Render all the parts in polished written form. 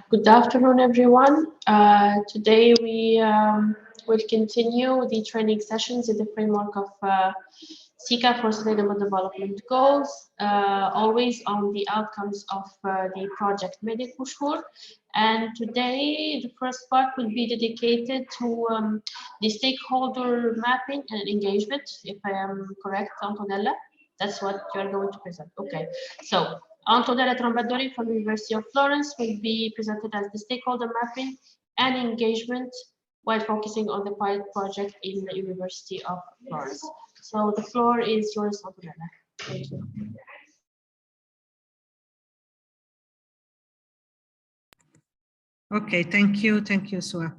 Good afternoon, everyone. Today we will continue the training sessions in the framework of SEACAP for Sustainable Development Goals, always on the outcomes of the project Medic Pushur. And today, the first part will be dedicated to the stakeholder mapping and engagement, if I am correct, Antonella. That's what you're going to present. Okay, so Antonella Trombadori from the University of Florence will be presented as the stakeholder mapping and engagement while focusing on the pilot project in the University of Florence. So the floor is yours, Antonella. Thank you. Okay, thank you, Sua.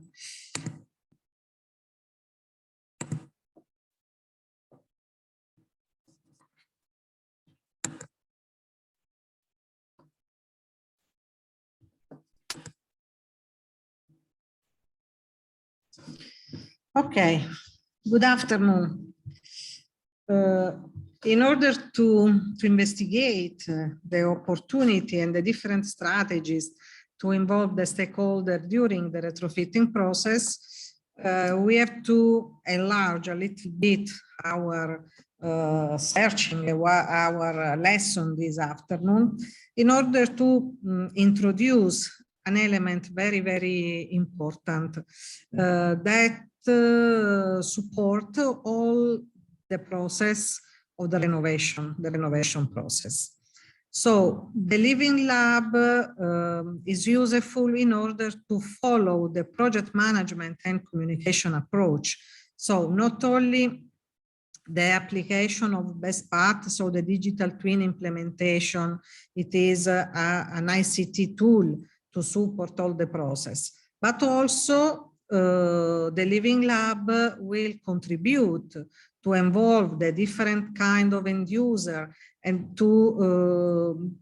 Okay, good afternoon. In order to investigate the opportunity and the different strategies to involve the stakeholder during the retrofitting process, we have to enlarge a little bit our searching, our lesson this afternoon, in order to introduce an element very, very important that support all the process of the renovation process. So the Living Lab is useful in order to follow the project management and communication approach. So not only the application of best practice, so the digital twin implementation, it is an ICT tool to support all the process, but also the Living Lab will contribute to involve the different kind of end user and to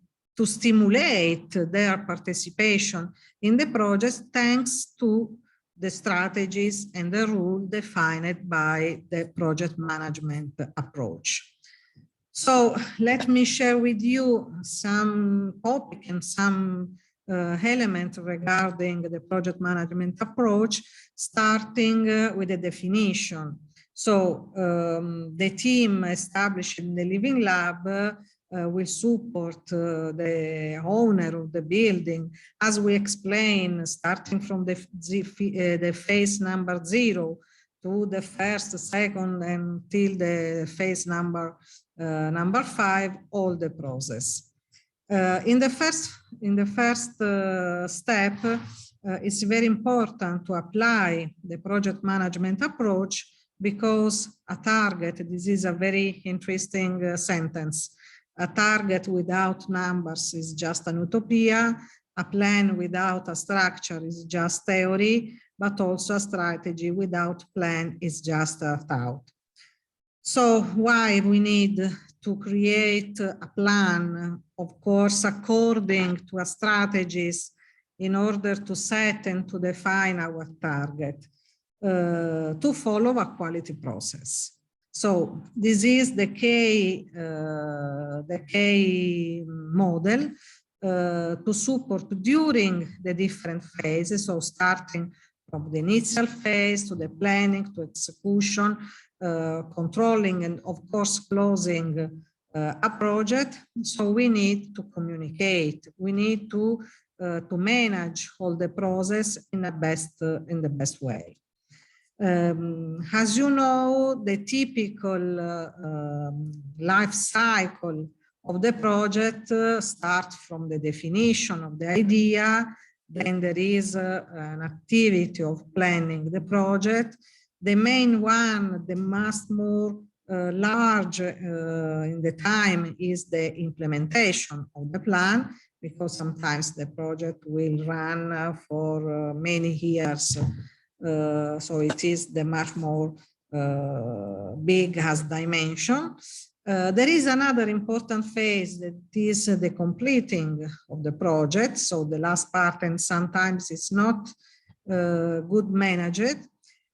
stimulate their participation in the project thanks to the strategies and the rule defined by the project management approach. So let me share with you some topic and some element regarding the project management approach, starting with the definition. So the team established in the Living Lab will support the owner of the building, as we explained, starting from the phase number 0 to the first, second, until the phase number 5, all the process. In the first step, it's very important to apply the project management approach because a target, this is a very interesting sentence, a target without numbers is just an utopia, a plan without a structure is just theory, but also a strategy without plan is just a thought. So why we need to create a plan, of course, according to a strategies in order to set and to define our target, to follow a quality process. So this is the key model to support during the different phases. So starting from the initial phase to the planning to execution, controlling and of course closing a project. So we need to communicate. We need to manage all the process in the best way. As you know, the typical life cycle of the project starts from the definition of the idea. Then there is an activity of planning the project. The main one, the most more large in the time is the implementation of the plan, because sometimes the project will run for many years. So it is the much more big as dimension. There is another important phase that is the completing of the project. So the last part, and sometimes it's not good managed.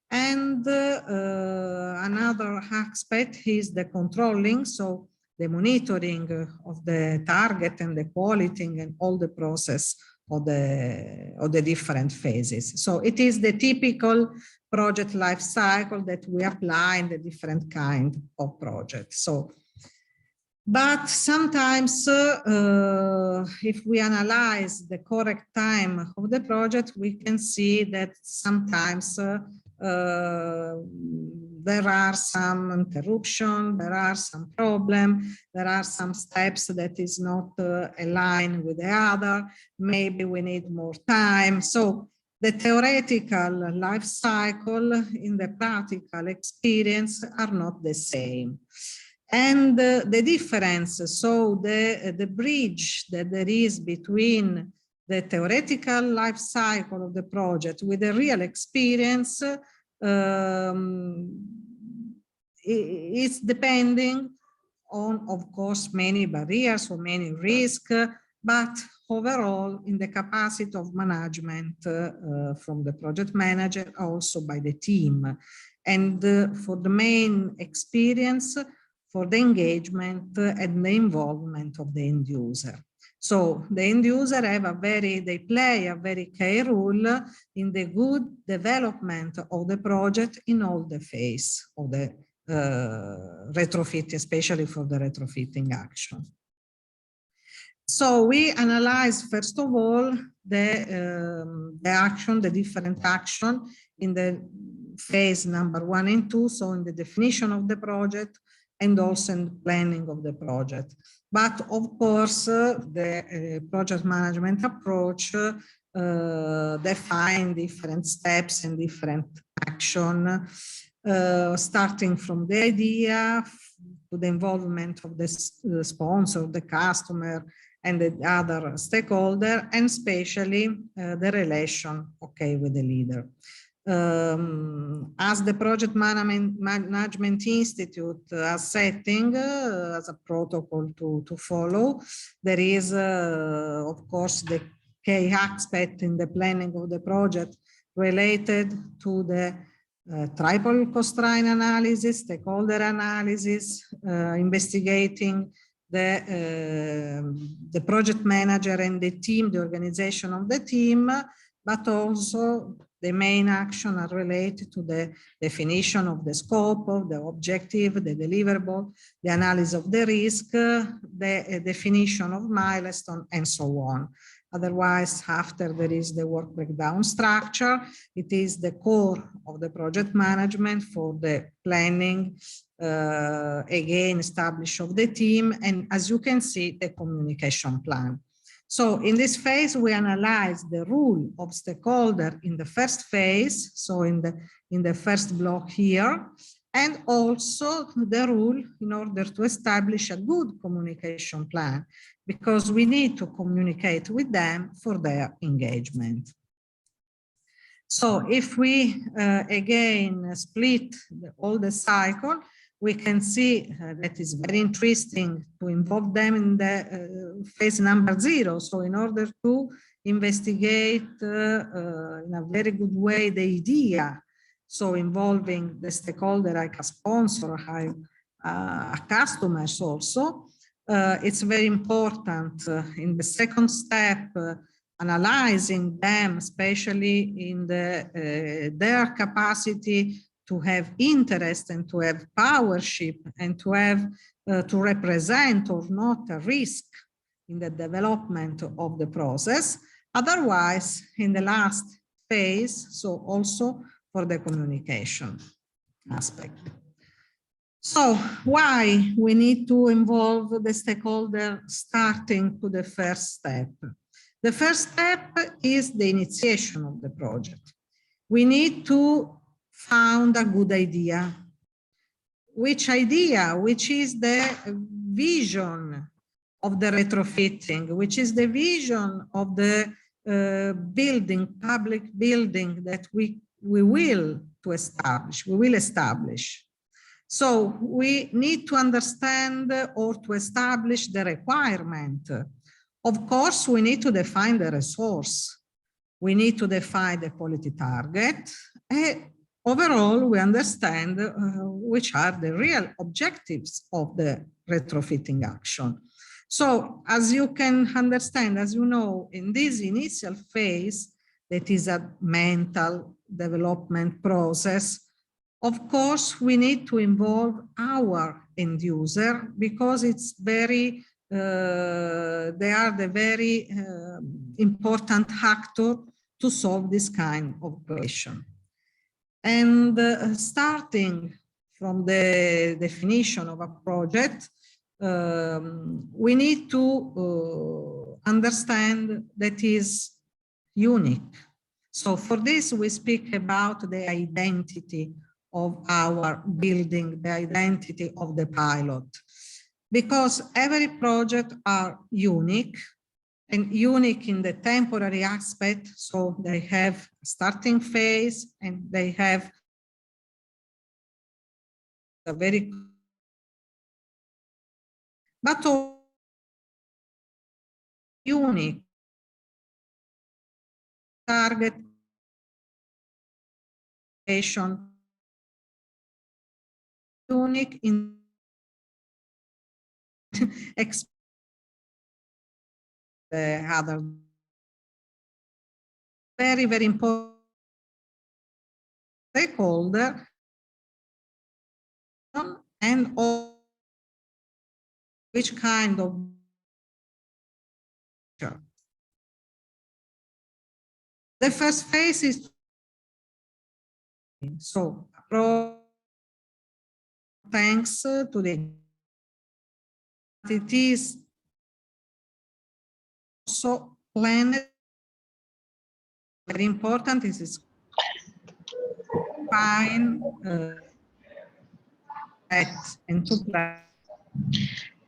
And another aspect is the controlling. So the monitoring of the target and the quality and all the process of the different phases. So it is the typical project life cycle that we apply in the different kind of projects. So, but sometimes if we analyze the correct time of the project, we can see that sometimes there are some interruption, there are some problem, there are some steps that is not aligned with the other. Maybe we need more time. So the theoretical life cycle in the practical experience are not the same. And the difference, so the bridge that there is between the theoretical life cycle of the project with the real experience is depending on, of course, many barriers or many risks, but overall in the capacity of management from the project manager, also by the team. And for the main experience, for the engagement and the involvement of the end user. So the end user they play a very key role in the good development of the project in all the phase of the retrofit, especially for the retrofitting action. So we analyze, first of all, the different action in the phase number 1 and 2, so in the definition of the project and also in the planning of the project. But of course, the project management approach define different steps and different action, starting from the idea to the involvement of the sponsor, the customer, and the other stakeholder, and especially the relation, with the leader. As the Project Management Institute as setting, as a protocol to follow, there is, of course, the key aspect in the planning of the project related to the triple constraint analysis, stakeholder analysis, investigating the project manager and the team, the organization of the team, but also the main action are related to the definition of the scope, of the objective, the deliverable, the analysis of the risk, the definition of milestone, and so on. Otherwise, after there is the work breakdown structure, it is the core of the project management for the planning, again, establish of the team, and as you can see, the communication plan. So in this phase, we analyze the role of stakeholder in the first phase, so in the first block here, and also the rule in order to establish a good communication plan, because we need to communicate with them for their engagement. So if we again split all the cycle, we can see that it's very interesting to involve them in the phase number 0. So in order to investigate in a very good way the idea, so involving the stakeholder like a sponsor, a customers also, it's very important in the second step, analyzing them, especially in their capacity to have interest and to have powership and to have to represent or not a risk in the development of the process. Otherwise, in the last phase, so also for the communication aspect. So why we need to involve the stakeholder starting to the first step? The first step is the initiation of the project. We need to found a good idea. Which idea? Which is the vision of the retrofitting, which is the vision of the building, public building that we will establish. So we need to understand or to establish the requirement. Of course, we need to define the resource. We need to define the quality target. Overall, we understand which are the real objectives of the retrofitting action. So as you can understand, as you know, in this initial phase, that is a mental development process, of course, we need to involve our end user because it's very, they are the very important actor to solve this kind of question. And starting from the definition of a project, we need to understand that is unique. So for this, we speak about the identity of our building, the identity of the pilot, because every project are unique and unique in the temporary aspect. So they have a starting phase and they have a very, but all unique target unique in the other very, very important stakeholder and all which kind of the first phase is so thanks to the it is also planned. Very important is fine and to plan.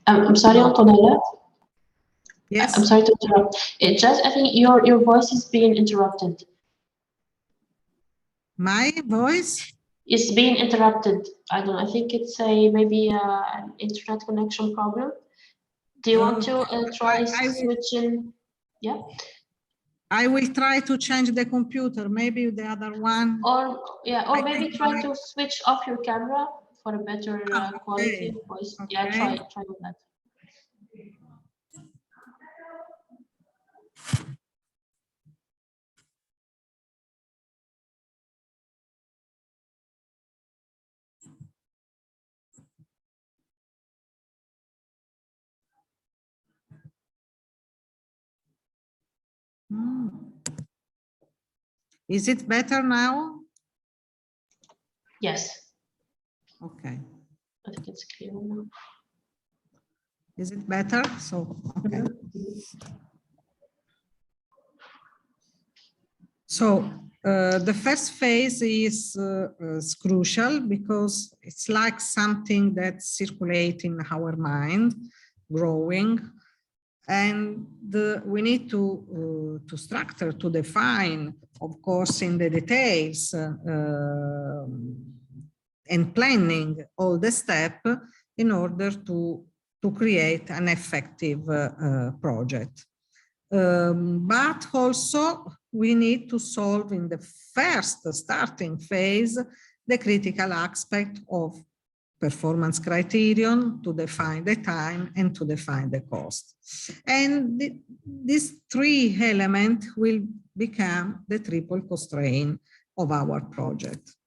I'm sorry, Antonella. Yes. I'm sorry to interrupt. It just, I think your voice is being interrupted. My voice is being interrupted. I don't know. I think it's maybe an internet connection problem. Do you want to try switching? Yeah. I will try to change the computer. Maybe the other one. Or yeah, or maybe try to switch off your camera for a better quality of voice. Okay. Yeah, try with that. Is it better now? Yes. Okay. I think it's clear now. Is it better? So, okay. So the first phase is crucial because it's like something that's circulating in our mind, growing, and we need to structure, to define, of course, in the details and planning all the steps in order to create an effective project. But also we need to solve in the first starting phase the critical aspect of performance criterion to define the time and to define the cost. And these three elements will become the triple constraint of our project.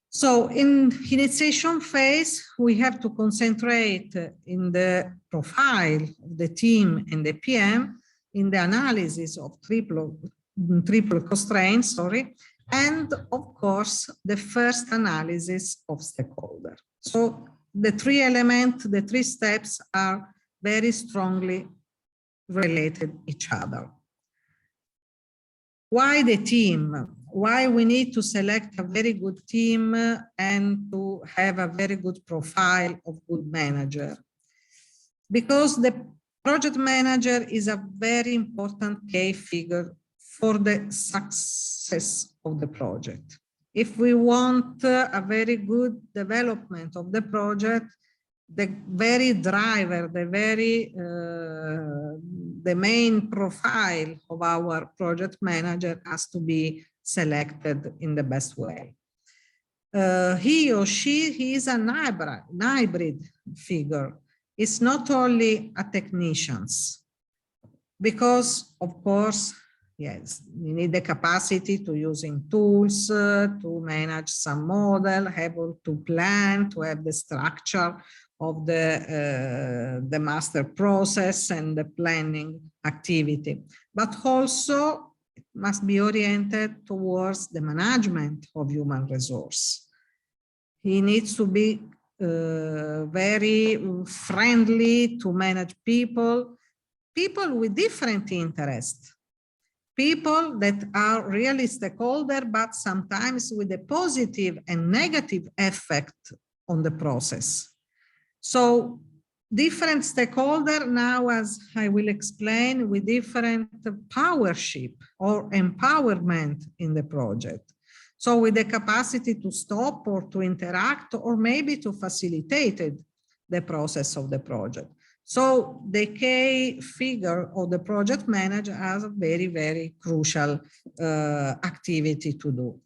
So in initiation phase, we have to concentrate in the profile of the team and the PM in the analysis of triple constraints, and of course, the first analysis of stakeholder. So the three elements, the three steps are very strongly related each other. Why the team? Why we need to select a very good team and to have a very good profile of good manager? Because the project manager is a very important key figure for the success of the project. If we want a very good development of the project, the very driver, the main profile of our project manager has to be selected in the best way. He or she is a hybrid figure. is not only a technicians, because of course, yes, we need the capacity to using tools, to manage some model, able to plan, to have the structure of the master process and the planning activity, but also it must be oriented towards the management of human resource. He needs to be very friendly to manage people with different interests, people that are really stakeholder, but sometimes with a positive and negative effect on the process. So different stakeholder now, as I will explain, with different powership or empowerment in the project. So with the capacity to stop or to interact or maybe to facilitate the process of the project. So the key figure of the project manager has a very, very crucial activity to do.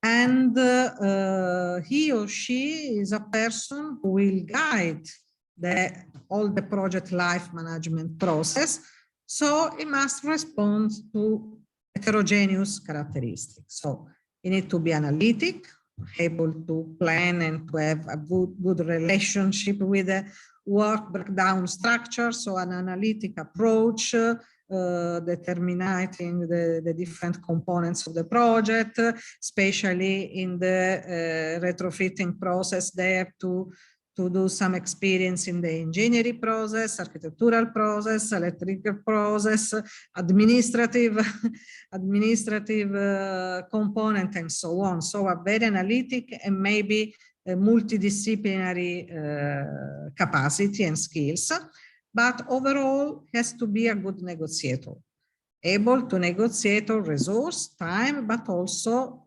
And he or she is a person who will guide all the project life management process. So it must respond to heterogeneous characteristics. So you need to be analytic, able to plan and to have a good relationship with the work breakdown structure. So an analytic approach, determining the different components of the project, especially in the retrofitting process. They have to do some experience in the engineering process, architectural process, electrical process, administrative component, and so on. So a very analytic and maybe a multidisciplinary capacity and skills, but overall has to be a good negotiator, able to negotiate resource, time, but also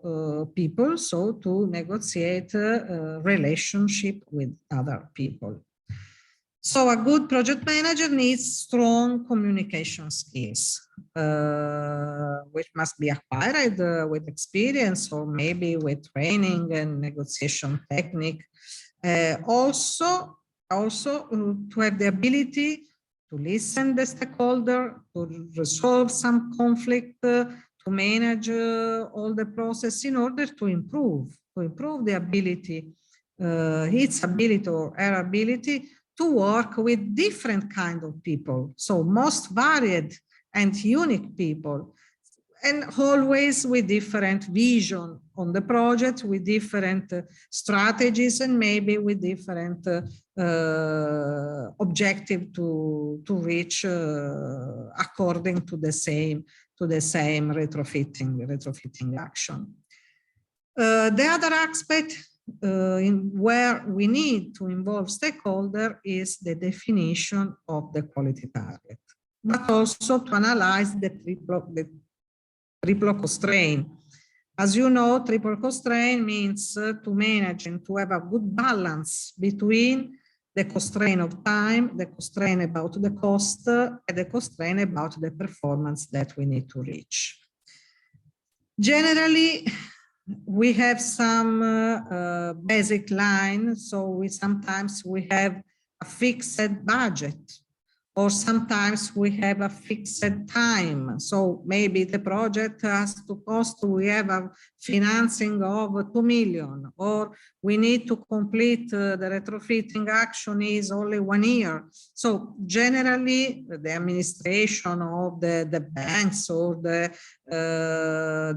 people, so to negotiate relationship with other people. So a good project manager needs strong communication skills, which must be acquired with experience or maybe with training and negotiation technique. Also to have the ability to listen the stakeholder, to resolve some conflict, to manage all the process in order to improve the ability, its ability or her ability to work with different kind of people. So most varied and unique people, and always with different vision on the project, with different strategies, and maybe with different objective to reach according to the same retrofitting action. The other aspect where we need to involve stakeholder is the definition of the quality target, but also to analyze the triple constraint. As you know, triple constraint means to manage and to have a good balance between the constraint of time, the constraint about the cost, and the constraint about the performance that we need to reach. Generally, we have some basic lines. So sometimes we have a fixed budget, or sometimes we have a fixed time. So maybe the project has to cost, we have a financing of 2 million, or we need to complete the retrofitting action is only 1 year. So generally the administration of the banks or the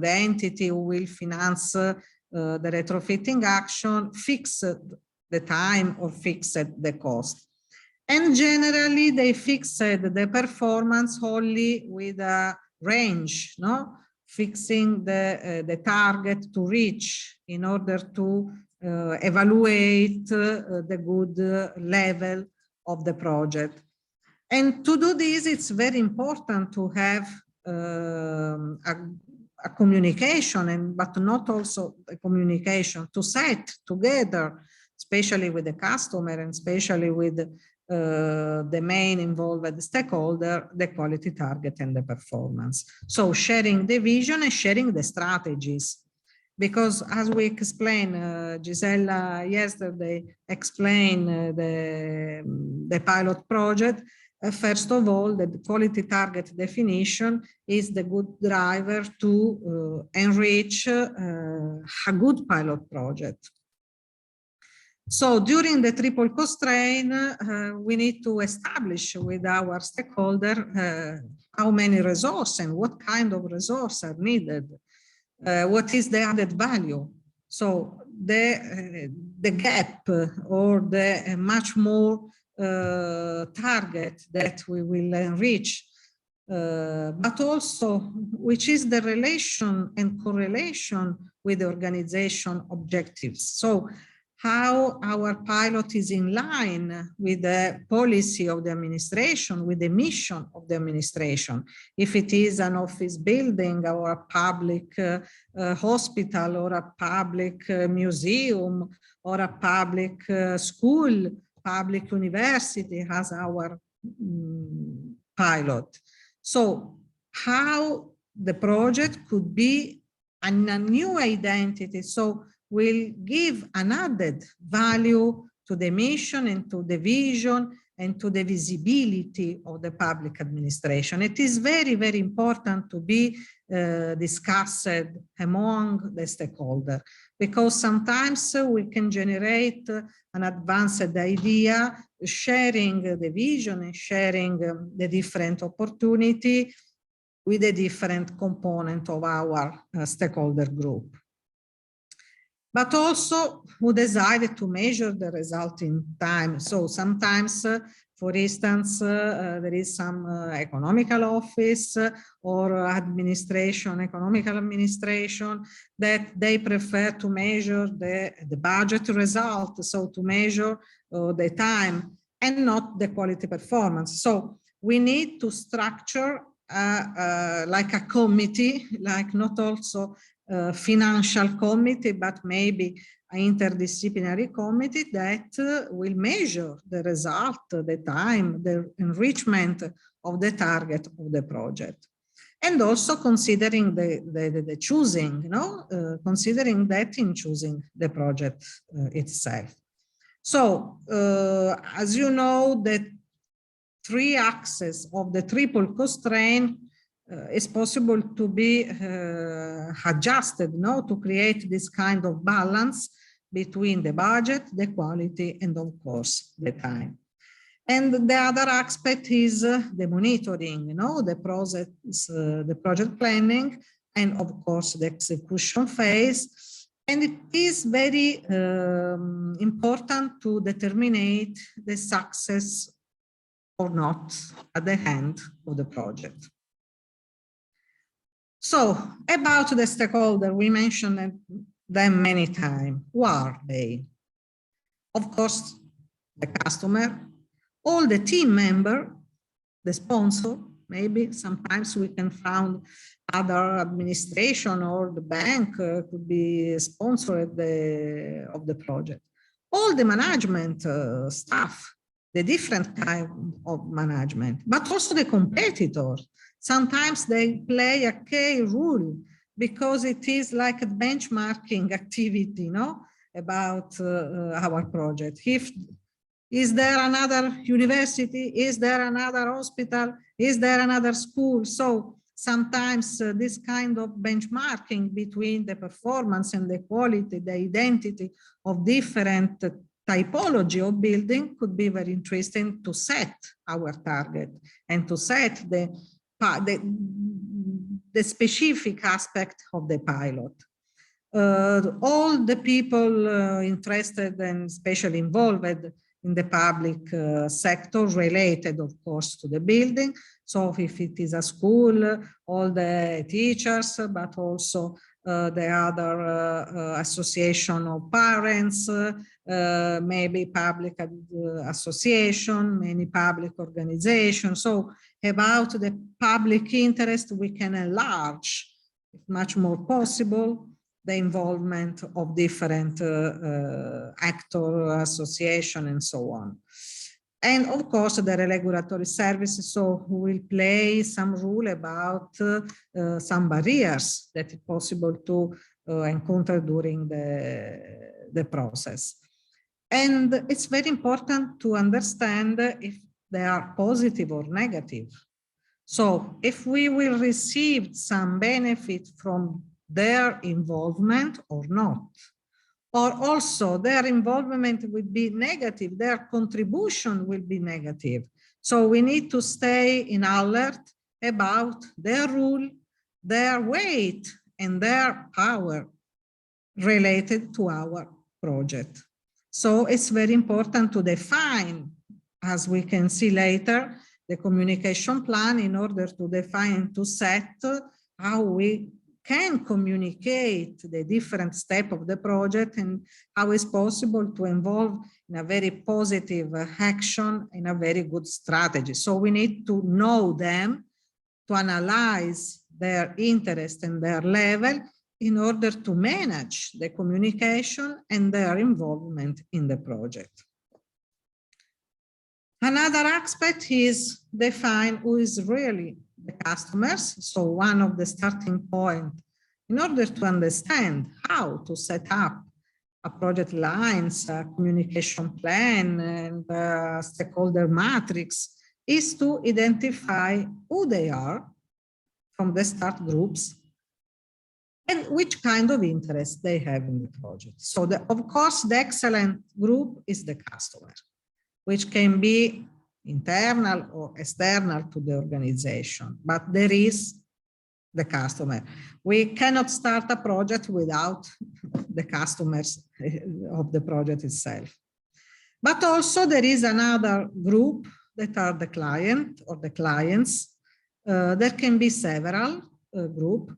entity who will finance the retrofitting action fix the time or fix the cost. And generally, they fixed the performance only with a range, no? Fixing the target to reach in order to evaluate the good level of the project. And to do this, it's very important to have a communication, but not also a communication to set together, especially with the customer and especially with the main involved stakeholder, the quality target and the performance. So sharing the vision and sharing the strategies. because as we explained, Gisella yesterday explained the pilot project. First of all, the quality target definition is the good driver to enrich a good pilot project. So during the triple constraint, we need to establish with our stakeholder how many resources and what kind of resources are needed. What is the added value? So the gap or the much more target that we will enrich, but also which is the relation and correlation with the organization objectives. So how our pilot is in line with the policy of the administration, with the mission of the administration. If it is an office building or a public hospital or a public museum or a public school, public university has our pilot. So how the project could be a new identity. So will give an added value to the mission and to the vision and to the visibility of the public administration. It is very, very important to be discussed among the stakeholders, because sometimes we can generate an advanced idea, sharing the vision and sharing the different opportunity with a different component of our stakeholder group. But also who decided to measure the result in time. So sometimes, for instance, there is some economical office or administration, economical administration, that they prefer to measure the budget result, so to measure the time and not the quality performance. So we need to structure like a committee, like not also financial committee, but maybe an interdisciplinary committee that will measure the result, the time, the enrichment of the target of the project. And also considering the choosing, you know, considering that in choosing the project itself. So, as you know, the three axes of the triple constraint is possible to be adjusted, no, to create this kind of balance between the budget, the quality, and of course the time. And the other aspect is the monitoring, you know, the process, the project planning, and of course the execution phase. And it is very important to determine the success or not at the end of the project. So about the stakeholder, we mentioned them many times. Who are they? Of course, the customer, all the team member, the sponsor, maybe sometimes we can find other administration or the bank could be sponsored of the project. All the management staff, the different type of management, but also the competitors. Sometimes they play a key role because it is like a benchmarking activity, no, about our project. Is there another university? Is there another hospital? Is there another school? So sometimes this kind of benchmarking between the performance and the quality, the identity of different typology of building could be very interesting to set our target and to set the specific aspect of the pilot. All the people interested and especially involved in the public sector related, of course, to the building. So if it is a school, all the teachers, but also the other association of parents, maybe public association, many public organizations. So about the public interest, we can enlarge, if much more possible, the involvement of different actor association and so on. And of course, the regulatory services, so who will play some rule about some barriers that is possible to encounter during the process. And it's very important to understand if they are positive or negative. So if we will receive some benefit from their involvement or not, or also their involvement will be negative, their contribution will be negative. So we need to stay in alert about their role, their weight, and their power related to our project. So it's very important to define, as we can see later, the communication plan in order to define, to set how we can communicate the different steps of the project and how it's possible to involve in a very positive action in a very good strategy. So we need to know them, to analyze their interest and their level in order to manage the communication and their involvement in the project. Another aspect is define who is really the customers. So one of the starting points in order to understand how to set up a project lines, a communication plan, and a stakeholder matrix is to identify who they are from the start groups and which kind of interest they have in the project. So of course, the excellent group is the customer, which can be internal or external to the organization, but there is the customer. We cannot start a project without the customers of the project itself. But also there is another group that are the client or the clients. There can be several groups,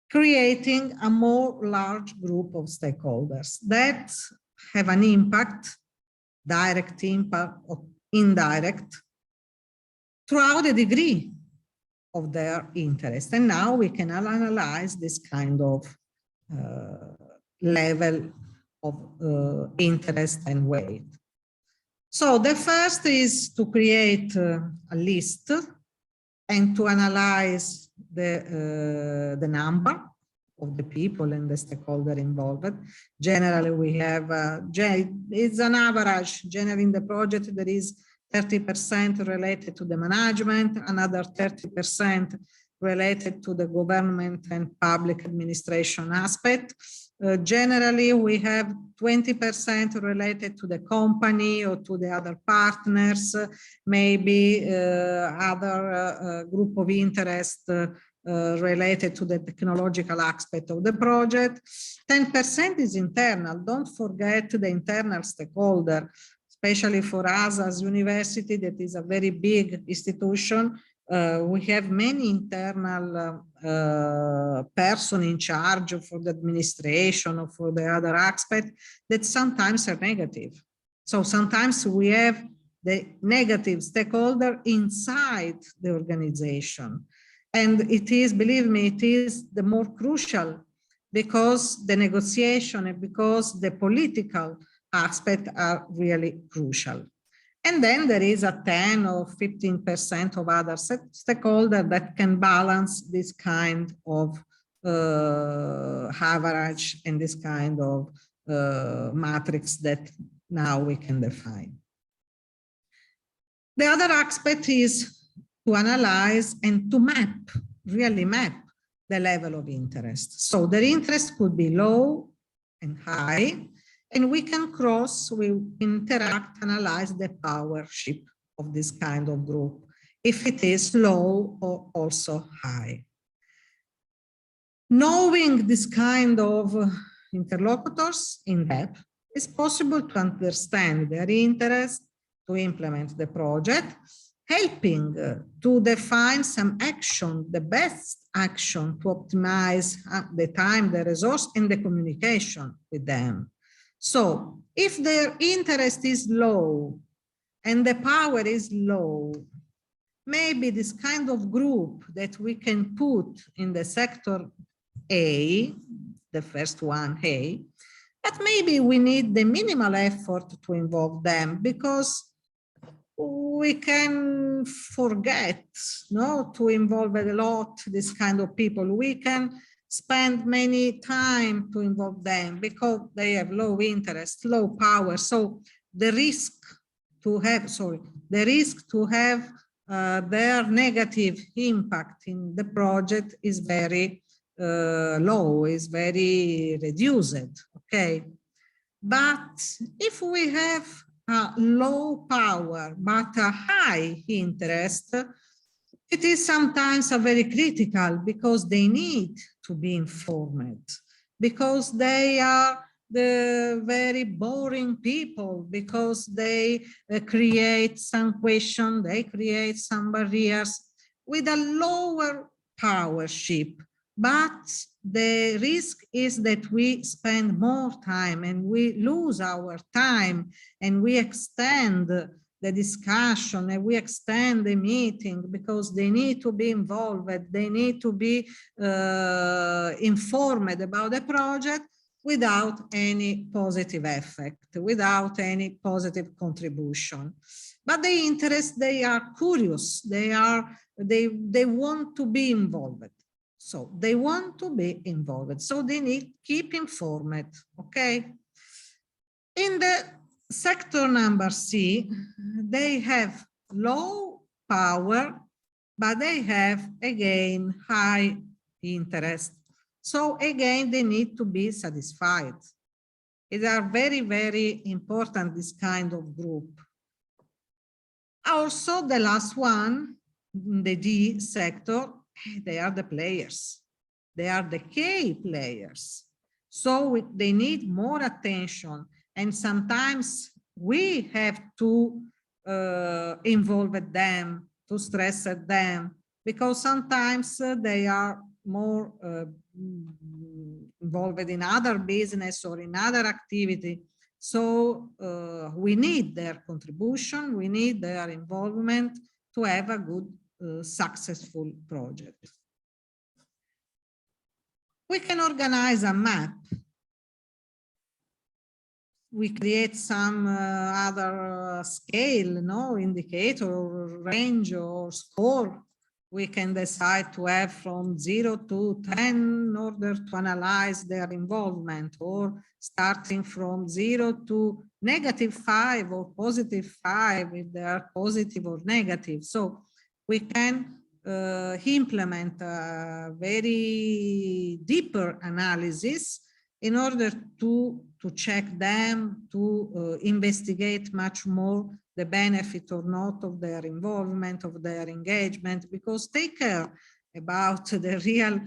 creating a more large group of stakeholders that have an impact, direct impact or indirect, throughout the degree of their interest. And now we can analyze this kind of level of interest and weight. So the first is to create a list and to analyze the number of the people and the stakeholder involved. Generally, we have, it's an average. Generally, in the project, there is 30% related to the management, another 30% related to the government and public administration aspect. Generally, we have 20% related to the company or to the other partners, maybe other group of interest related to the technological aspect of the project. 10% is internal. Don't forget the internal stakeholder, especially for us as university, that is a very big institution. We have many internal person in charge for the administration or for the other aspect that sometimes are negative. So sometimes we have the negative stakeholder inside the organization. And it is, believe me, it is the more crucial because the negotiation and because the political aspects are really crucial. And then there is a 10 or 15% of other stakeholders that can balance this kind of average and this kind of matrix that now we can define. The other aspect is to analyze and to map, really map the level of interest. So the interest could be low and high, and we can we interact, analyze the powership of this kind of group, if it is low or also high. Knowing this kind of interlocutors in depth, it's possible to understand their interest, to implement the project, helping to define some action, the best action to optimize the time, the resource, and the communication with them. So if their interest is low and the power is low, maybe this kind of group that we can put in the sector A, the first one, A, but maybe we need the minimal effort to involve them because we can forget, no, to involve a lot this kind of people. We can spend many time to involve them because they have low interest, low power. So the risk to have, their negative impact in the project is very low, is very reduced, okay? But if we have a low power but a high interest, it is sometimes a very critical because they need to be informed, because they are the very boring people, because they create some question, they create some barriers with a lower powership. But the risk is that we spend more time and we lose our time and we extend the discussion and we extend the meeting because they need to be involved, they need to be informed about the project without any positive effect, without any positive contribution. But the interest, they are curious, they want to be involved. So they want to be involved. So they need keep informed, okay? In the sector number C, they have low power, but they have, again, high interest. So again, they need to be satisfied. It are very, very important, this kind of group. Also, the last one, the D sector, they are the players. They are the key players. So they need more attention. And sometimes we have to involve them, to stress at them, because sometimes they are more involved in other business or in other activity. So we need their contribution, we need their involvement to have a good, successful project. We can organize a map. We create some other scale, no, indicator, or range, or score. We can decide to have from 0 to 10 in order to analyze their involvement, or starting from 0 to -5 or +5 if they are positive or negative. So we can implement a very deeper analysis in order to check them, to investigate much more the benefit or not of their involvement, of their engagement, because they care about the real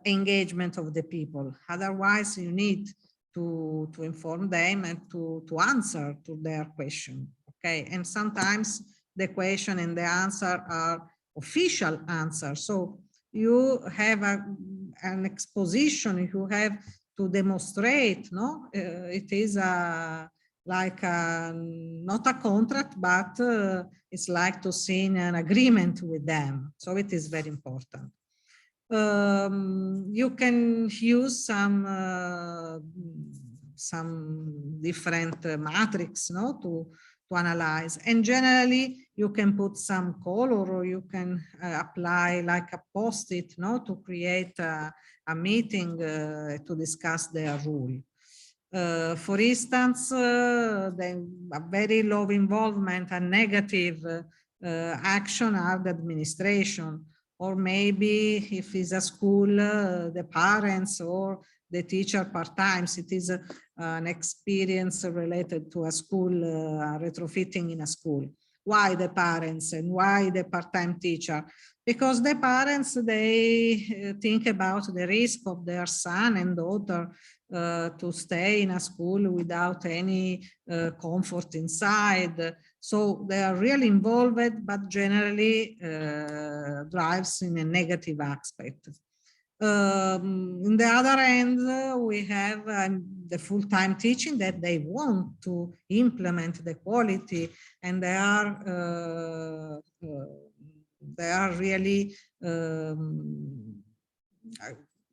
engagement of the people. Otherwise, you need to inform them and to answer to their question, okay? And sometimes the question and the answer are official answers. So you have an exposition, you have to demonstrate, no? It is like not a contract, but it's like to sign an agreement with them. So it is very important. You can use some different matrix, no, to analyze. And generally, you can put some color, or you can apply like a post-it, no, to create a meeting to discuss their rule. For instance, a very low involvement and negative action are the administration, or maybe if it's a school, the parents or the teacher part-time. It is an experience related to a school, retrofitting in a school. Why the parents and why the part-time teacher? Because the parents, they think about the risk of their son and daughter to stay in a school without any comfort inside. So they are really involved, but generally drives in a negative aspect. On the other hand, we have the full-time teaching that they want to implement the quality, and they are really,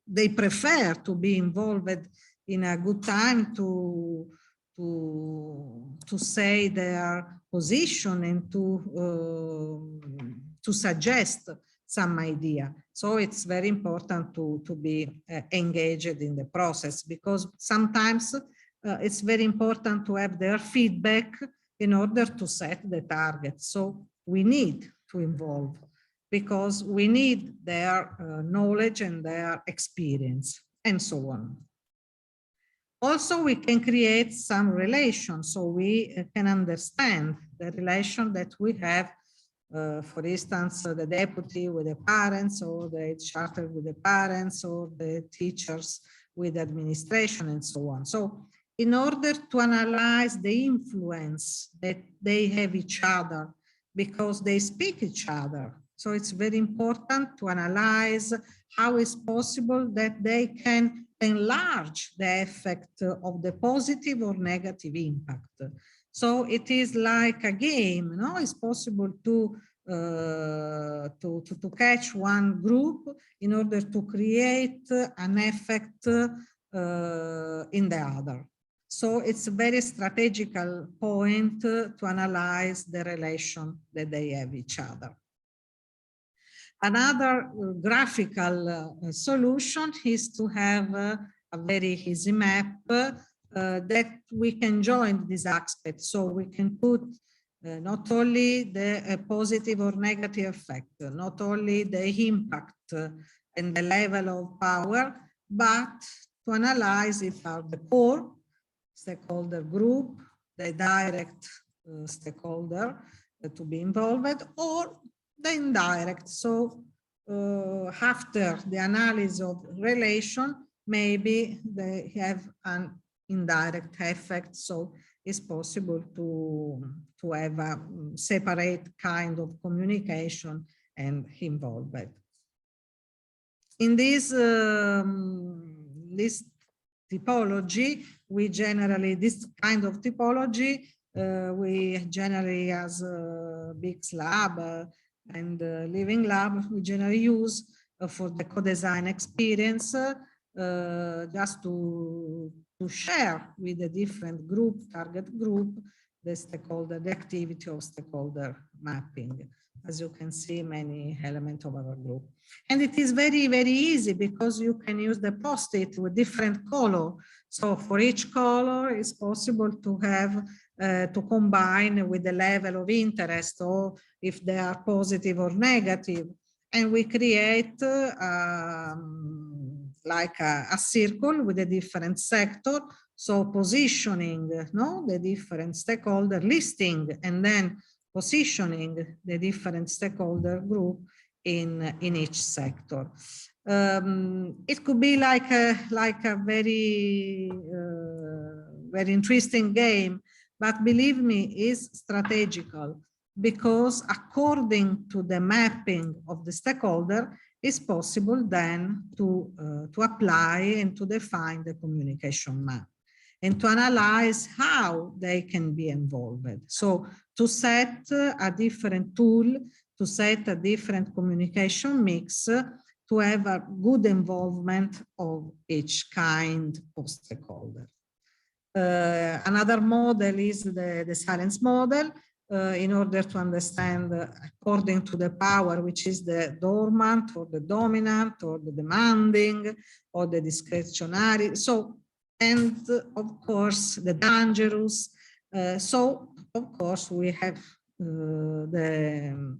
they prefer to be involved in a good time to say their position and to suggest some idea. So it's very important to be engaged in the process, because sometimes it's very important to have their feedback in order to set the target. So we need to involve, because we need their knowledge and their experience and so on. Also, we can create some relations, so we can understand the relation that we have, for instance, the deputy with the parents, or the charter with the parents, or the teachers with administration, and so on. So in order to analyze the influence that they have each other, because they speak each other. So it's very important to analyze how it's possible that they can enlarge the effect of the positive or negative impact. So it is like a game, no? It's possible to catch one group in order to create an effect in the other. So it's a very strategical point to analyze the relation that they have each other. Another graphical solution is to have a very easy map that we can join these aspects. So we can put not only the positive or negative effect, not only the impact and the level of power, but to analyze if are the core stakeholder group, the direct stakeholder to be involved, or the indirect. So after the analysis of relation, maybe they have an indirect effect. So it's possible to have a separate kind of communication and involvement. In this typology, this kind of typology, we generally, as BICS lab and living lab, we generally use for the co-design experience, just to share with the different group, target group, the stakeholder, the activity of stakeholder mapping. As you can see, many elements of our group. And it is very, very easy, because you can use the post-it with different color. So for each color, it's possible to have, to combine with the level of interest, or if they are positive or negative. And we create like a circle with a different sector. So positioning, no, the different stakeholder, listing, and then positioning the different stakeholder group in each sector. It could be like a very very interesting game, but believe me, is strategical, because according to the mapping of the stakeholder, it's possible then to apply and to define the communication map, and to analyze how they can be involved. So to set a different tool, to set a different communication mix, to have a good involvement of each kind of stakeholder. Another model is the silence model, in order to understand according to the power, which is the dormant or the dominant or the demanding or the discretionary. So, and of course, the dangerous. So, of course, we have the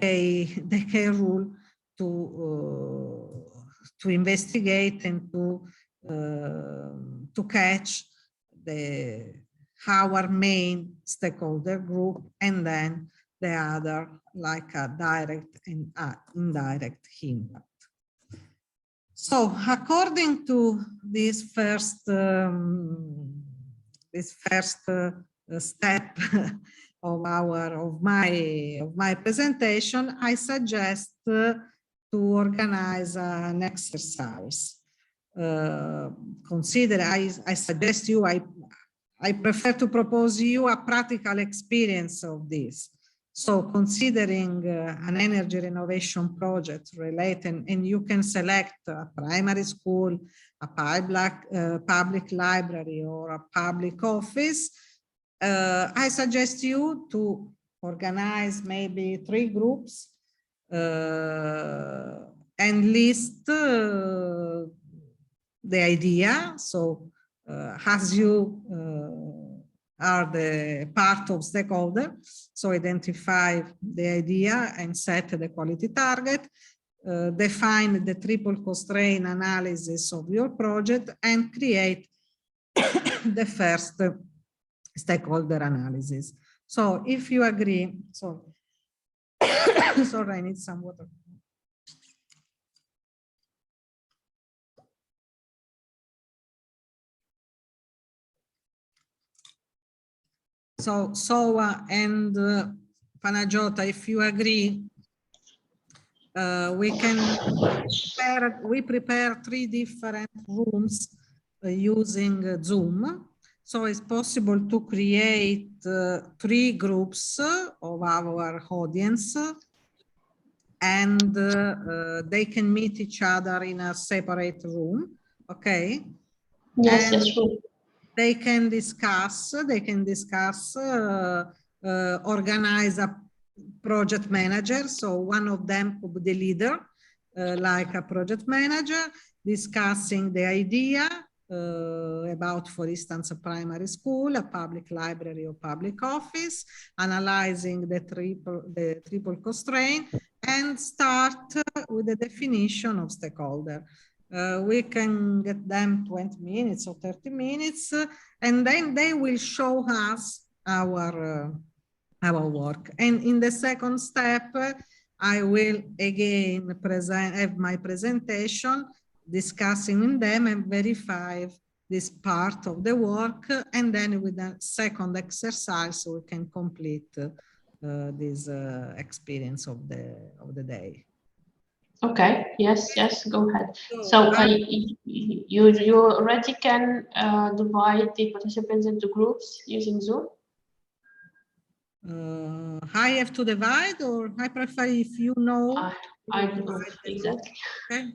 K rule to investigate and to catch our main stakeholder group, and then the other, like a direct and indirect impact. So according to this first step of my presentation, I suggest to organize an exercise. Consider, I suggest you, I prefer to propose you a practical experience of this. So considering an energy renovation project related, and you can select a primary school, a public library, or a public office, I suggest you to organize maybe 3 groups and list the idea. So as you are the part of stakeholder, so identify the idea and set the quality target, define the triple constraint analysis of your project, and create the first stakeholder analysis. So if you agree, so sorry, I need some water. So Soa and Panagiota, if you agree, we prepare 3 different rooms using Zoom. So it's possible to create 3 groups of our audience, and they can meet each other in a separate room. Okay. Yes, and yes, sure. They can discuss, organize a project manager. So one of them could be the leader, like a project manager, discussing the idea about, for instance, a primary school, a public library, or public office, analyzing the triple constraint, and start with the definition of stakeholder. We can get them 20 minutes or 30 minutes, and then they will show us our work. And in the second step, I will again have my presentation, discussing with them and verify this part of the work. And then with the second exercise, we can complete this experience of the day. Okay, yes, yes, go ahead. So you already can divide the participants into groups using Zoom? I have to divide, or I prefer if you know. I don't know exactly. Okay.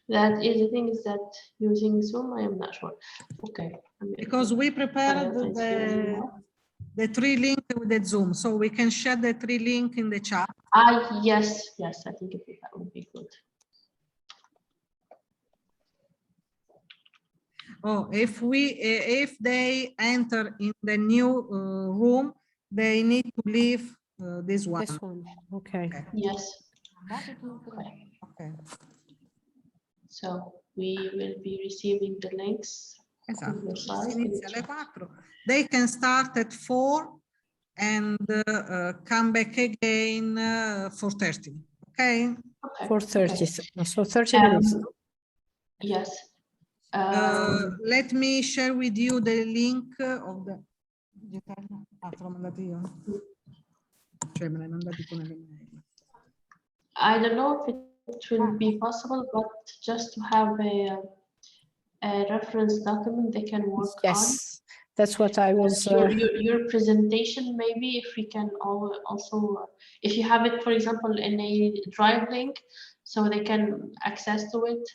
That is the thing, is that using Zoom, I am not sure. Okay. Because we prepared the 3 link with the Zoom, so we can share the 3 link in the chat. Yes, yes, I think that would be good. Oh, if they enter in the new room, they need to leave this one. This one, okay. Yes. Okay. So we will be receiving the links. Esatto. They can start at 4 and come back again 4:30. Okay. 4:30. So 30 minutes. Yes. Let me share with you the link of the. I don't know if it will be possible, but just to have a reference document they can work on. Yes, that's what I was. Your presentation, maybe if we can also, if you have it, for example, in a Drive link, so they can access to it.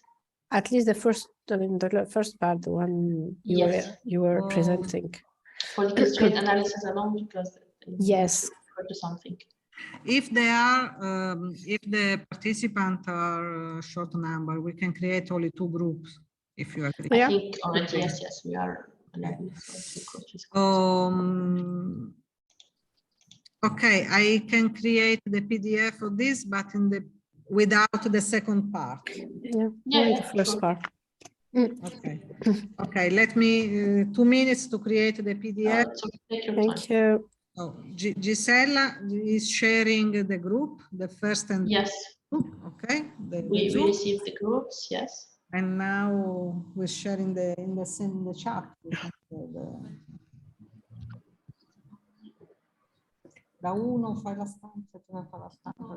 At least the first, I mean, the first part, the one you were presenting. For the constraint analysis alone, because yes, to something. If they are, if the participants are short number, we can create only 2 groups. If you agree. I think already, yes, we are 11. Okay, I can create the PDF of this, but without the second part. Yeah, the first part. Okay. Okay, let me 2 minutes to create the PDF. Thank you. Oh, Gisella is sharing the group, the first and yes. Group. Okay. We received the groups, yes. And now we're sharing in the chat. Da uno fai la stanza, tu fai la stanza.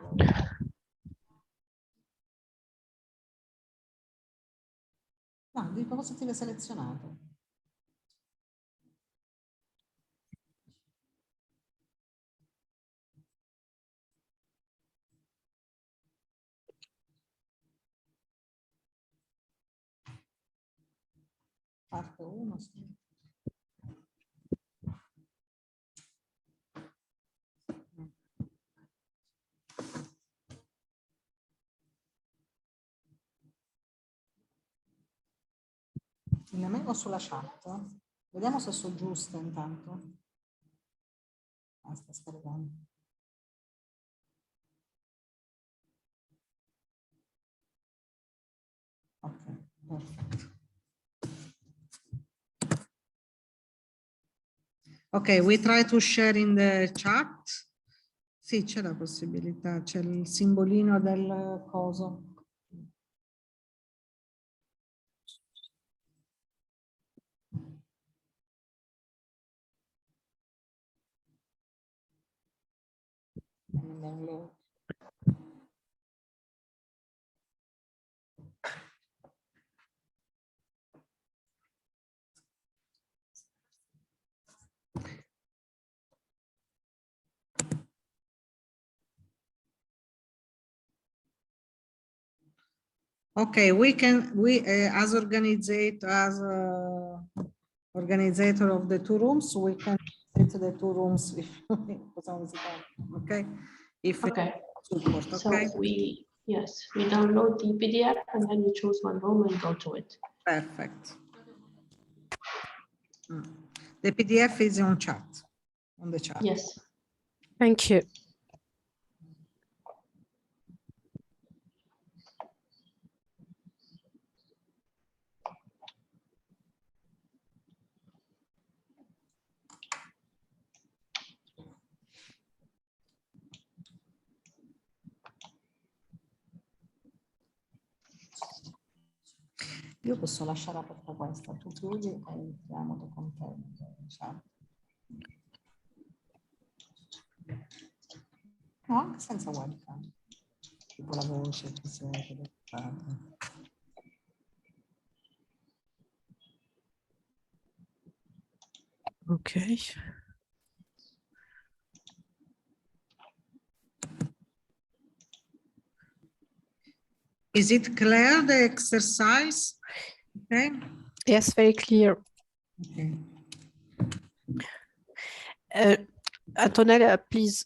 No, dico cosa ti hai selezionato. Parte 1, sì. Nemmeno sulla chat. Vediamo se sono giuste intanto. Sta scaricando. Ok, perfetto. Ok, we try to share in the chat. Sì, c'è la possibilità, c'è il simbolino del coso. Okay, we as organizer of the 2 rooms, we can visit the 2 rooms if okay? If Okay. support, So okay? we download the PDF and then we choose one room and go to it. Perfect. The PDF is on the chat. Yes. Thank you. Io posso lasciare aperta questa, tu chiudi e entriamo con te. Diciamo. No, anche senza webcam. Tipo la voce che si vede. Okay. Is it clear, the exercise? Okay. Yes, very clear. Okay. Antonella, please,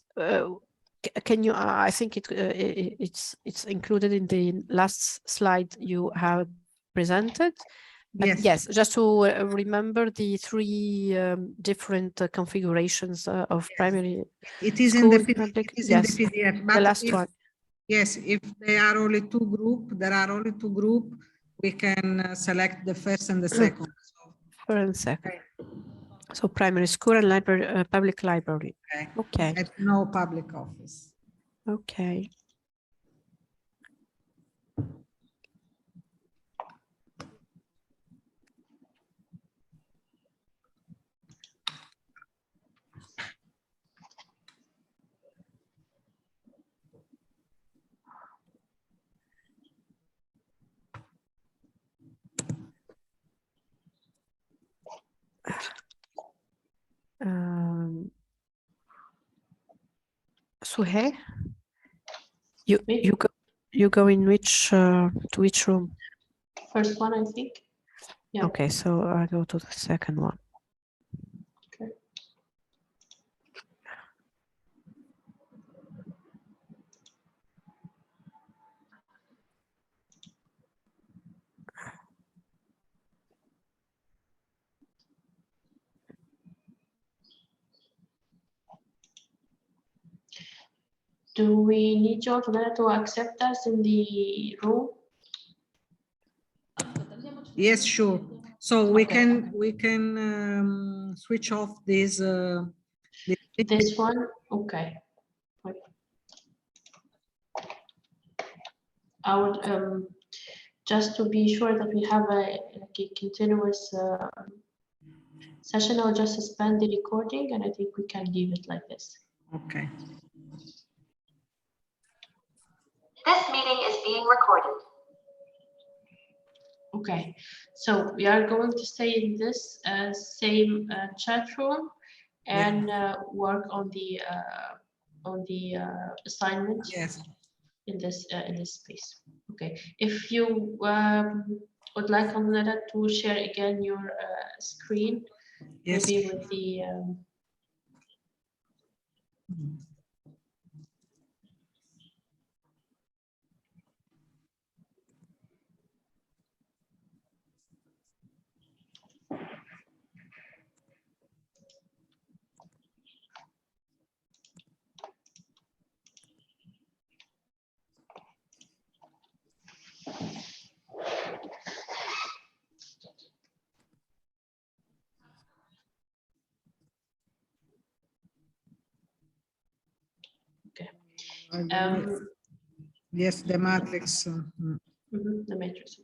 can you? I think it's included in the last slide you have presented. But yes, just to remember the 3 different configurations of primary. It is school, in the public. it is Yes, in the PDF. But the last one. Yes, if there are only 2 groups, we can select the first and the second. First and second. Okay. So primary school and library, public library. Okay. And no public office. Okay. Suhe, you go in which to which room? First one, I think. Yeah. Okay, so I go to the second one. Okay. Do we need you to accept us in the room? Yes, sure. So we can switch off this. This one, okay. I would just to be sure that we have a continuous session. I'll just suspend the recording, and I think we can leave it like this. Okay. This meeting is being recorded. Okay, so we are going to stay in this same chat room and work on the assignment. Yes. In this space. Okay, if you would like Antonella to share again your screen, Yes. maybe with the. Okay. Yes, the matrix. The matrix.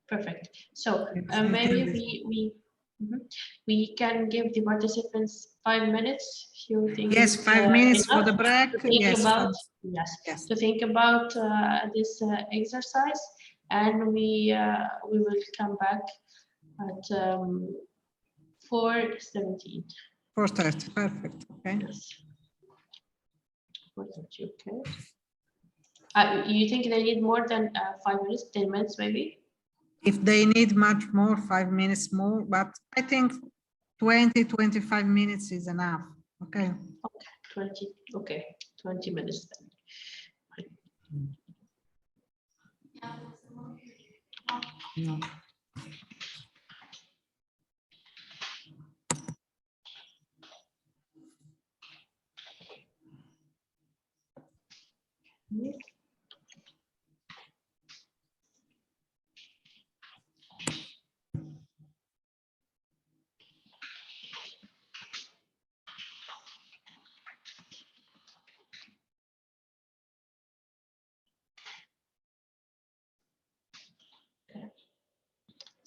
Perfect. So maybe we can give the participants 5 minutes. If you think yes, 5 minutes for the break. Yes, to think about this exercise, and we will come back at 4:17. 4:30. Perfect. Okay. Yes. 4:30. Okay. You think they need more than 5 minutes, 10 minutes maybe? If they need much more, 5 minutes more, but I think 20, 25 minutes is enough. Okay. Okay, 20. Okay, 20 minutes then. No.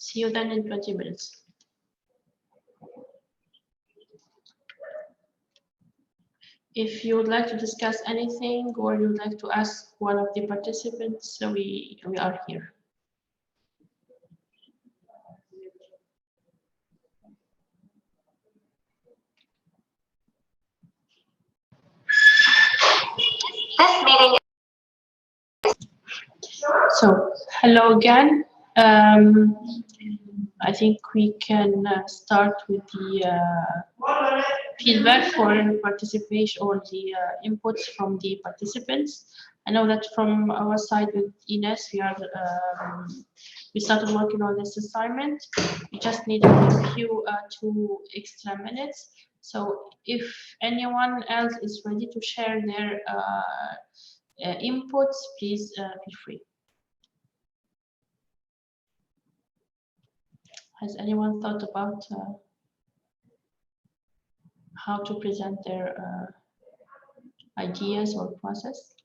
See you then in 20 minutes. If you would like to discuss anything or you would like to ask one of the participants, so we are here. This meeting. So hello again. I think we can start with the feedback for participation or the inputs from the participants. I know that from our side with Ines, we started working on this assignment. We just need a few 2 extra minutes. So if anyone else is ready to share their inputs, please feel free. Has anyone thought about how to present their ideas or process?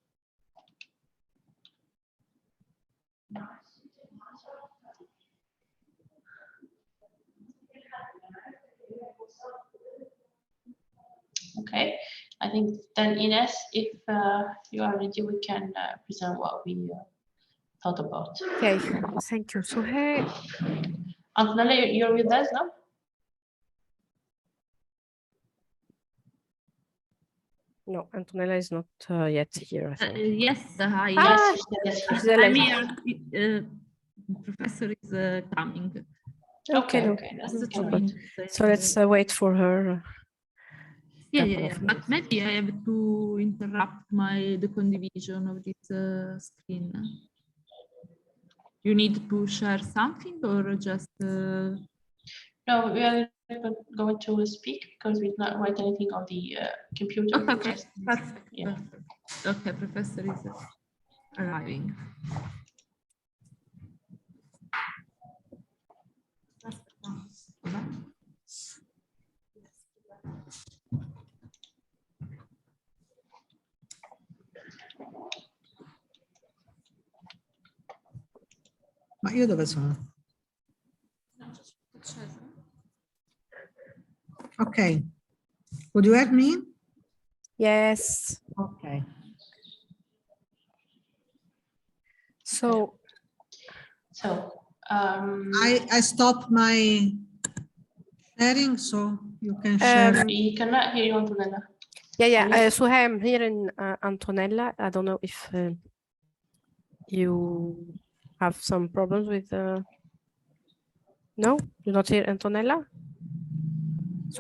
Okay, I think then Ines, if you are ready, we can present what we thought about. Okay, thank you. So hey, Antonella, you're with us now? no, Antonella is not yet here. I think. Yes, hi. Yes, I'm here. Professor is coming. Okay, Just no, 2 minutes. so let's wait for her. Yeah. But maybe I have to interrupt the condivision of this screen. You need to share something or just? No, we are going to speak because we did not write anything on the computer. Okay, perfect. Yeah. Okay, Professor is arriving. Ma io dove sono? Okay. Would you hear me? Yes. Okay. So I I stopped my Sharing, so you can share. We cannot hear you, Antonella. Yeah. So I'm here in Antonella. I don't know if you have some problems with. No, you're not here, Antonella.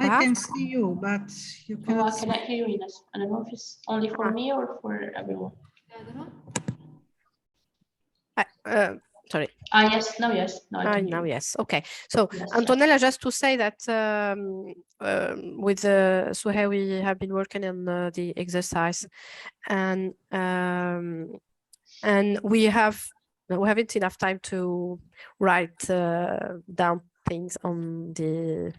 I can see you, but you Oh, cannot I cannot hear you, Ines. I don't know if it's only for me or for everyone. Sorry. Yes, now yes. Now I can hear Now you. yes. Okay. So Yes, Antonella, just to say that with Suhe, we have been working on the exercise, and we haven't enough time to write down things on the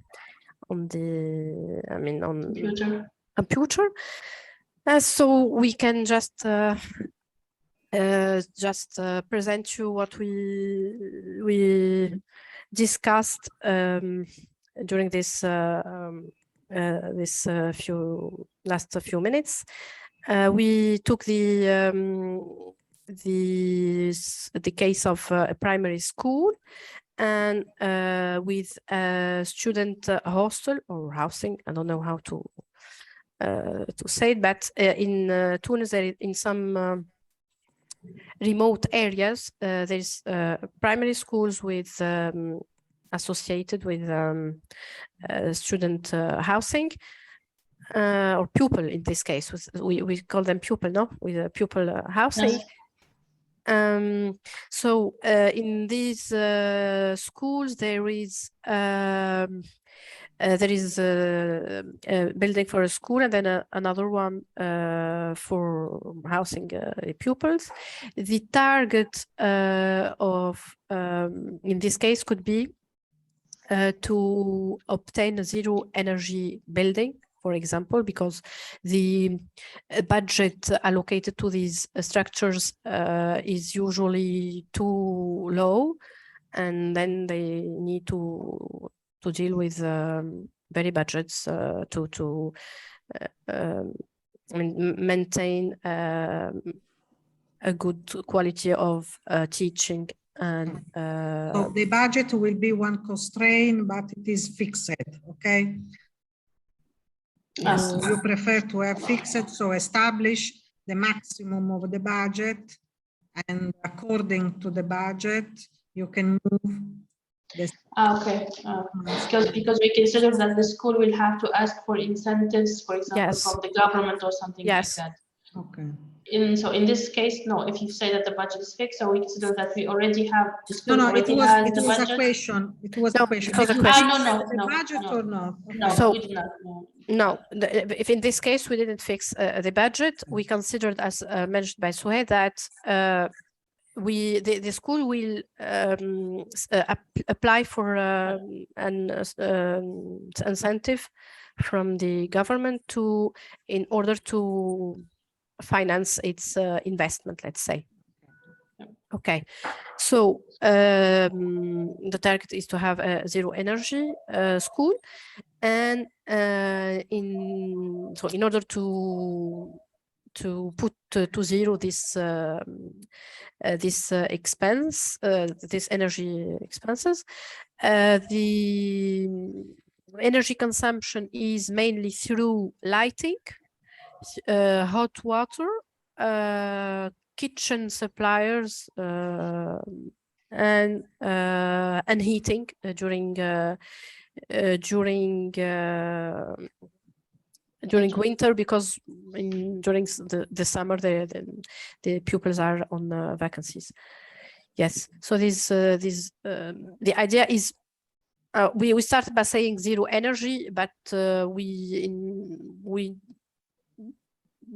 computer. So we can just present you what we discussed during this last few minutes. We took the case of a primary school, and with a student hostel or housing. I don't know how to say it, but in Tunis, in some remote areas, there's primary schools with associated with student housing, or pupil in this case. We call them pupil, no? With a pupil housing. Yes. So in these schools, there is a building for a school, and then another one for housing pupils. The target of, in this case, could be to obtain a zero energy building, for example, because the budget allocated to these structures is usually too low, and then they need to deal with very budgets to maintain a good quality of teaching. And so the budget will be one constraint, but it is fixed, okay? Yes. So you prefer to have fixed, so establish the maximum of the budget, and according to the budget, you can move this. Okay, because we consider that the school will have to ask for incentives, for example, from the government or something like that. Okay. So in this case, no, if you say that the budget is fixed, so we consider that we already have the school No, already it has was budget. a question. It was a question. Because the question. No, budget no, or not? Okay. No, so, we did not. No, if in this case we didn't fix the budget, we considered, as mentioned by Suhe, that the school will apply for an incentive from the government in order to finance its investment, let's say. Okay, so the target is to have a zero energy school, and in order to put to zero this expense, this energy expenses, the energy consumption is mainly through lighting, hot water, kitchen suppliers, and heating during winter, because during the summer the pupils are on vacancies. Yes, so the idea is we started by saying zero energy, but we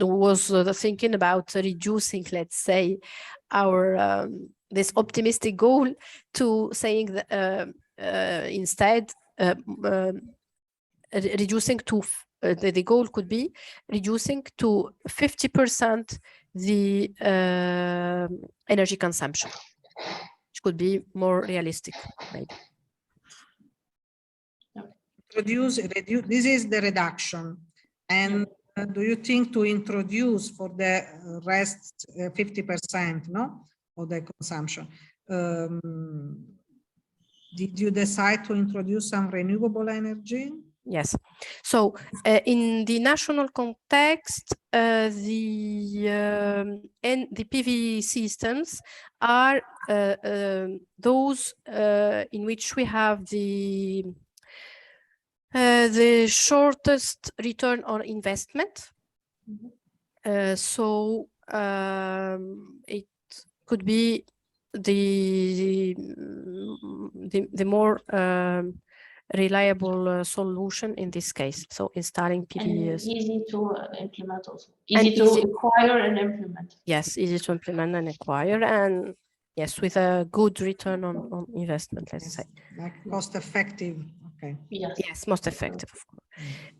was thinking about reducing, let's say, our this optimistic goal to saying that instead reducing to the goal could be reducing to 50% the energy consumption, which could be more realistic, maybe. Reduce. This is the reduction, and do you think to introduce for the rest 50%, no, of the consumption? Did you decide to introduce some renewable energy? Yes. So in the national context, the PV systems are those in which we have the shortest return on investment. So it could be the more reliable solution in this case. So installing PV and easy to implement also. Easy to acquire and implement. Yes, easy to implement and acquire, and yes, with a good return on investment, let's say. Like cost effective. Okay. Yes, most effective, of course.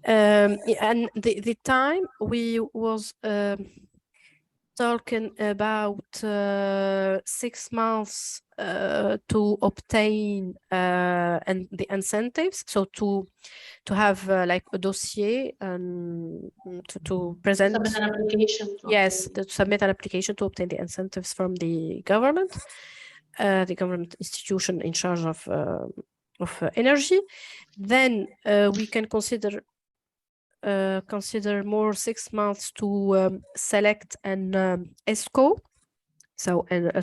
And the time we was talking about 6 months to obtain and the incentives, so to have like a dossier and to present. Submit an application. To submit an application to obtain the incentives from the government institution in charge of energy. Then we can consider more 6 months to select an ESCO, so a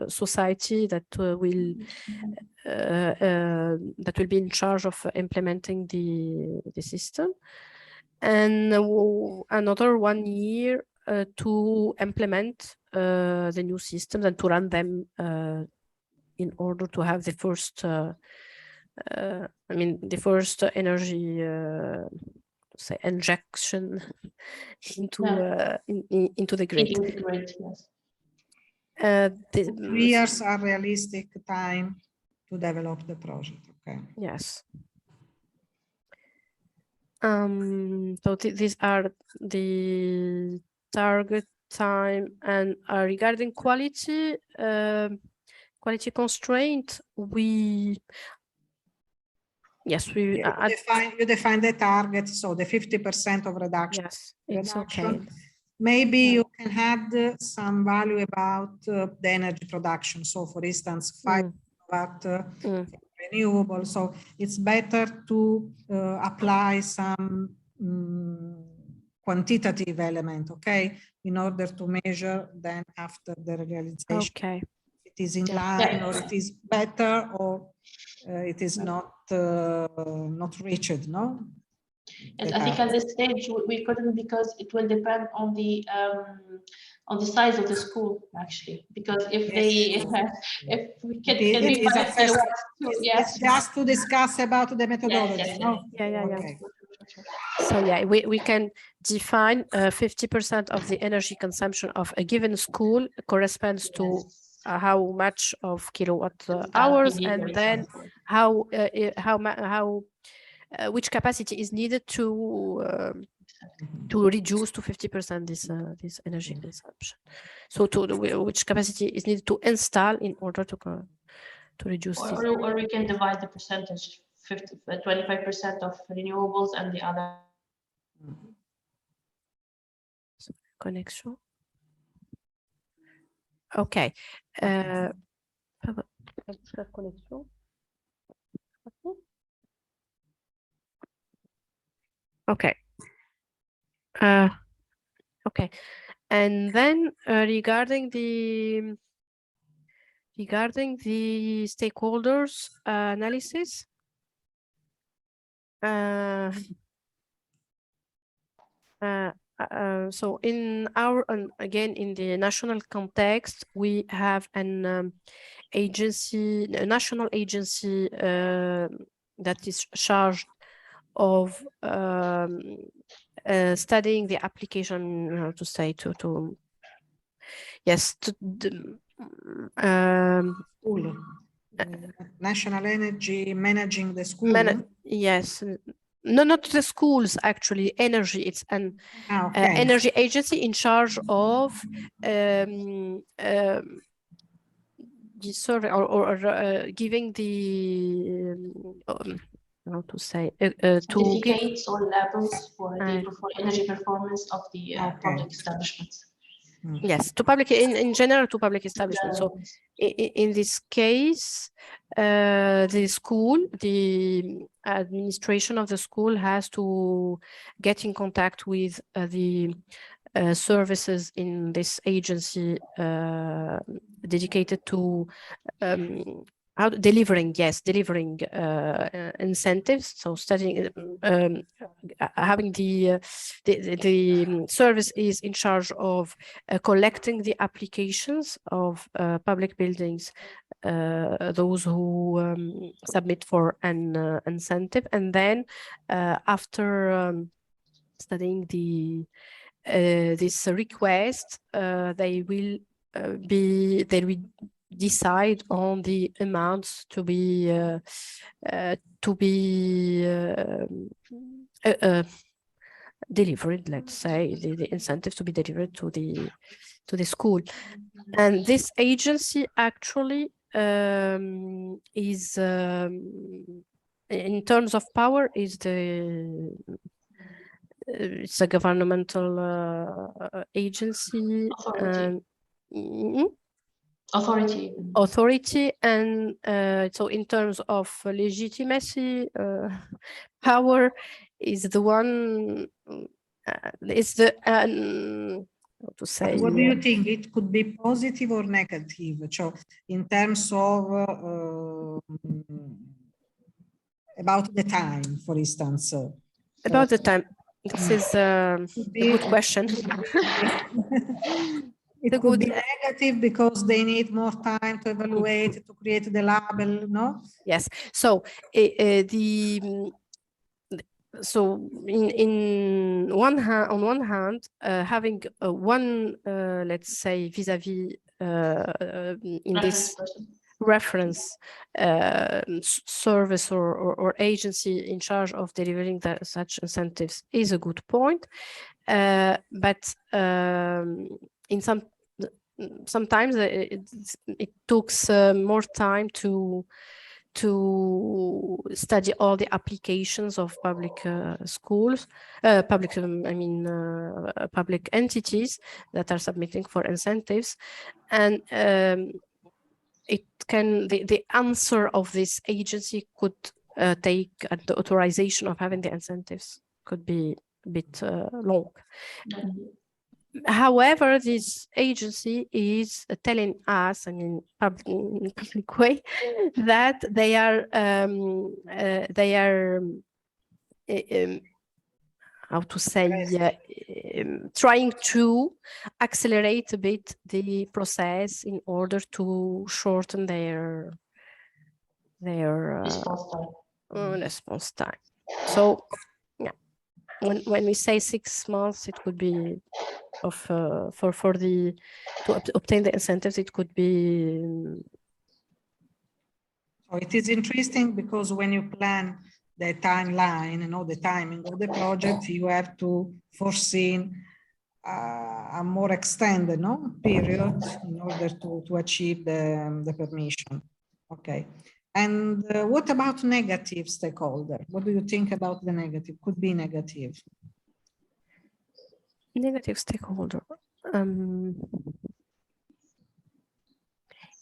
society that will be in charge of implementing the system, and another 1 year to implement the new systems and to run them in order to have the first the first energy say injection into into the grid. Into the grid, yes. 3 years are realistic time to develop the project. Okay. Yes. So these are the target time, and regarding quality constraint, you define the target, so the 50% of reduction. Yes, it's okay. Maybe you can add some value about the energy production. So for instance, 5 renewable. So it's better to apply some quantitative element, okay, in order to measure then after the realization. Okay. It is in line, or it is better, or it is not reached, no? And I think at this stage we couldn't, because it will depend on the size of the school, actually, because if we can it's just to discuss about the methodology. Yes. No? Okay. So we can define 50% of the energy consumption of a given school corresponds to how much of kilowatt hours, and then how which capacity is needed to reduce to 50% this energy consumption. So which capacity is needed to install in order to reduce this. Or we can divide the percentage, 25% of renewables and the other. Connection. Okay. Connection. Okay. Okay. And then regarding the stakeholders analysis, so in our again in the national context, we have an agency, a national agency that is charged of studying the application, how to say, national energy managing the school. Yes. No, not the schools, actually. Energy. It's an energy agency in charge of the survey or giving the how to say certificates or labels for energy performance of the public establishments. Yes, to public in general to public establishment. So in this case, the school, the administration of the school has to get in contact with the services in this agency dedicated to delivering incentives. So studying, having the service is in charge of collecting the applications of public buildings, those who submit for an incentive, and then after studying this request, they will decide on the amounts to be delivered. Let's say the incentive to be delivered to the school, and this agency actually is in terms of power is it's a governmental agency. Authority, and so in terms of legitimacy, power is the one. Is the how to say? What do you think? It could be positive or negative? So in terms of about the time, for instance. About the time. This is a good question. It could be negative because they need more time to evaluate, to create the label, no? Yes. So so in one hand, on one hand, having one, let's say, vis-a-vis in this reference service or agency in charge of delivering such incentives is a good point, but in sometimes it took more time to study all the applications of public schools, public entities that are submitting for incentives, and it can the answer of this agency could take the authorization of having the incentives could be a bit long. However, this agency is telling us, in public way, that they are how to say, trying to accelerate a bit the process in order to shorten their response time. So, yeah, when we say 6 months, it could be of for the to obtain the incentives. It could be. So it is interesting because when you plan the timeline and all the timing of the project, you have to foresee a more extended period in order to achieve the permission. Okay. And what about negative stakeholder? What do you think about the negative? Could be negative. Negative stakeholder.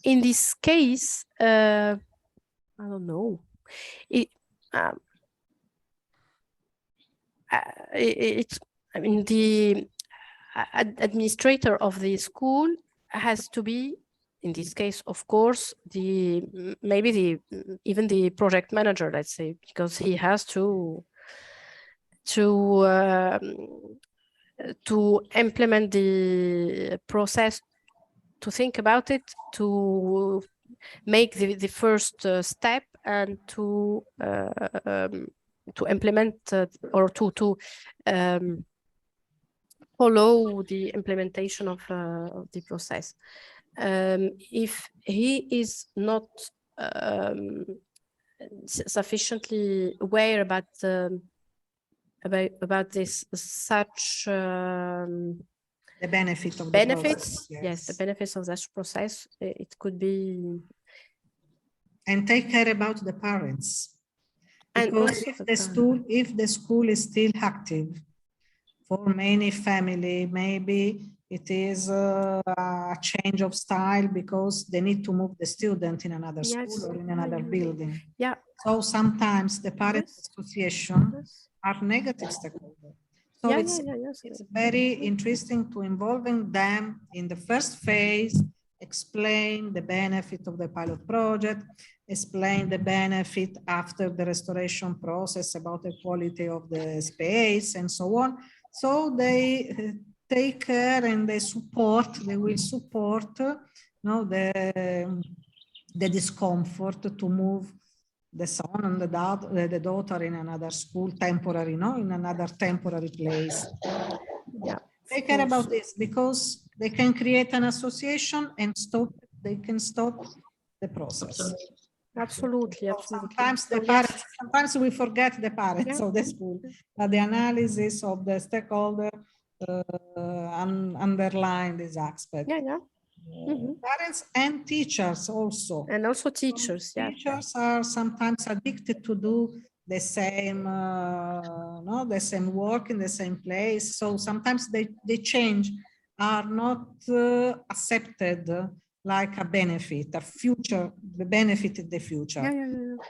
In this case, I don't know. I mean, the administrator of the school has to be, in this case, of course, maybe even the project manager, let's say, because he has to implement the process, to think about it, to make the first step, and to implement or to follow the implementation of the process. If he is not sufficiently aware about this such the benefit of benefits, the process, yes, the benefits of that process, it could be. And take care about the parents, because if the school is still active, for many family, maybe it is a change of style because they need to move the student in another school or in another building. Yeah. So sometimes the parents association are negative stakeholders. So it's very interesting to involving them in the first phase, explain the benefit of the pilot project, explain the benefit after the restoration process about the quality of the space and so on. So they take care and they will support the discomfort to move the son and the daughter in another school temporary, in another temporary place. Yeah, they care about this because they can create an association and they can stop the process. Absolutely. Sometimes the parents, sometimes we forget the parents of the school, but the analysis of the stakeholder underline this aspect. Parents and teachers also. And also teachers, Teachers are sometimes addicted to do the same, the same work in the same place. So sometimes they change, are not accepted like a benefit, the benefit in the future.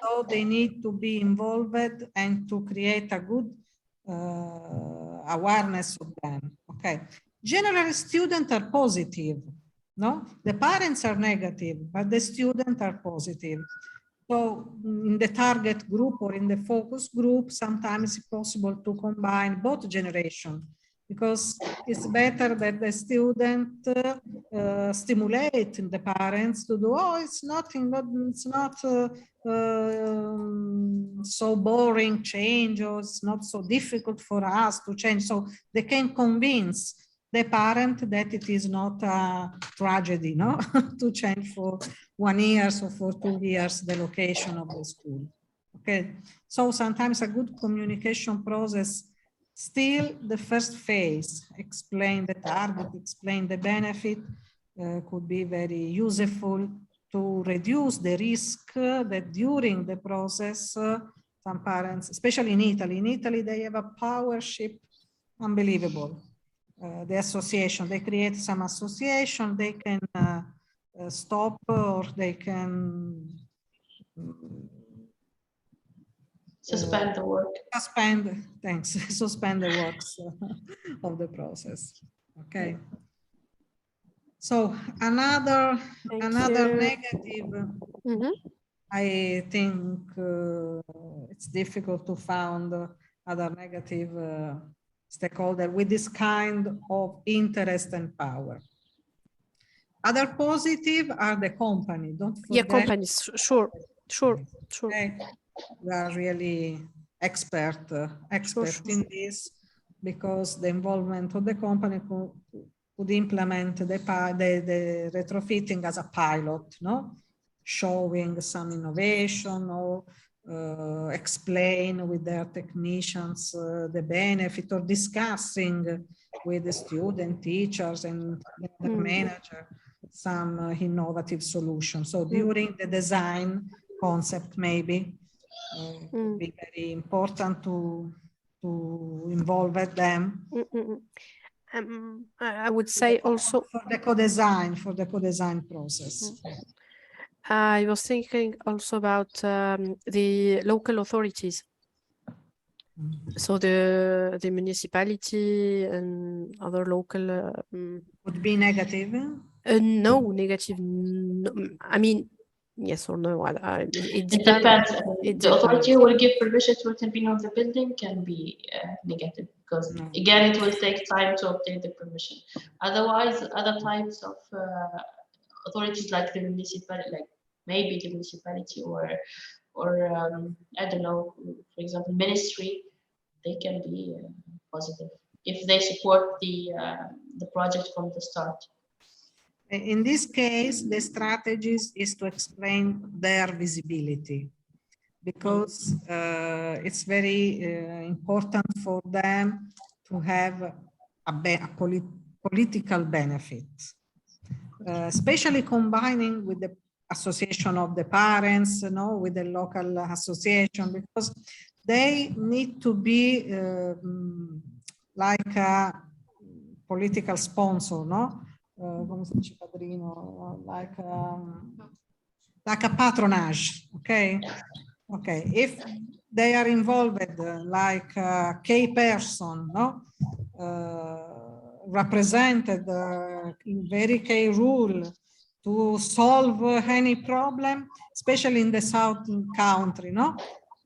So they need to be involved and to create a good awareness of them. Okay. Generally, students are positive. No, the parents are negative, but the students are positive. So in the target group or in the focus group, sometimes it's possible to combine both generations because it's better that the student stimulate the parents to do, oh, it's nothing, it's not so boring change, or it's not so difficult for us to change. So they can convince the parent that it is not a tragedy, to change for 1 year or for 2 years the location of the school. Okay, so sometimes a good communication process, still the first phase, explain the target, explain the benefit, could be very useful to reduce the risk that during the process, some parents, especially in Italy, they have a powership unbelievable. The association, they create some association, they can stop or they can suspend the work. Suspend the works of the process. Okay. So another negative, I think it's difficult to find other negative stakeholder with this kind of interest and power. Other positive are the company. Don't forget. Yeah, companies. Sure. Okay. We are really expert in this because the involvement of the company could implement the retrofitting as a pilot, showing some innovation or explain with their technicians the benefit, or discussing with the student, teachers, and the manager some innovative solution. So during the design concept, maybe it would be very important to involve them. I would say also for the co-design process. I was thinking also about the local authorities. So the municipality and other local would be negative. No, negative. No. I mean, yes or no. It depends. The authority who will give permission to intervene on the building can be negative because again, it will take time to obtain the permission. Otherwise, other types of authorities like the municipality, like maybe the municipality or I don't know, for example, ministry, they can be positive if they support the project from the start. In this case, the strategies is to explain their visibility because it's very important for them to have a political benefit, especially combining with the association of the parents, with the local association, because they need to be like a political sponsor, no? Come si dice padrino? Like a patronage, okay? Okay, if they are involved like a key person, no? Represented in very key role to solve any problem, especially in the southern country, no?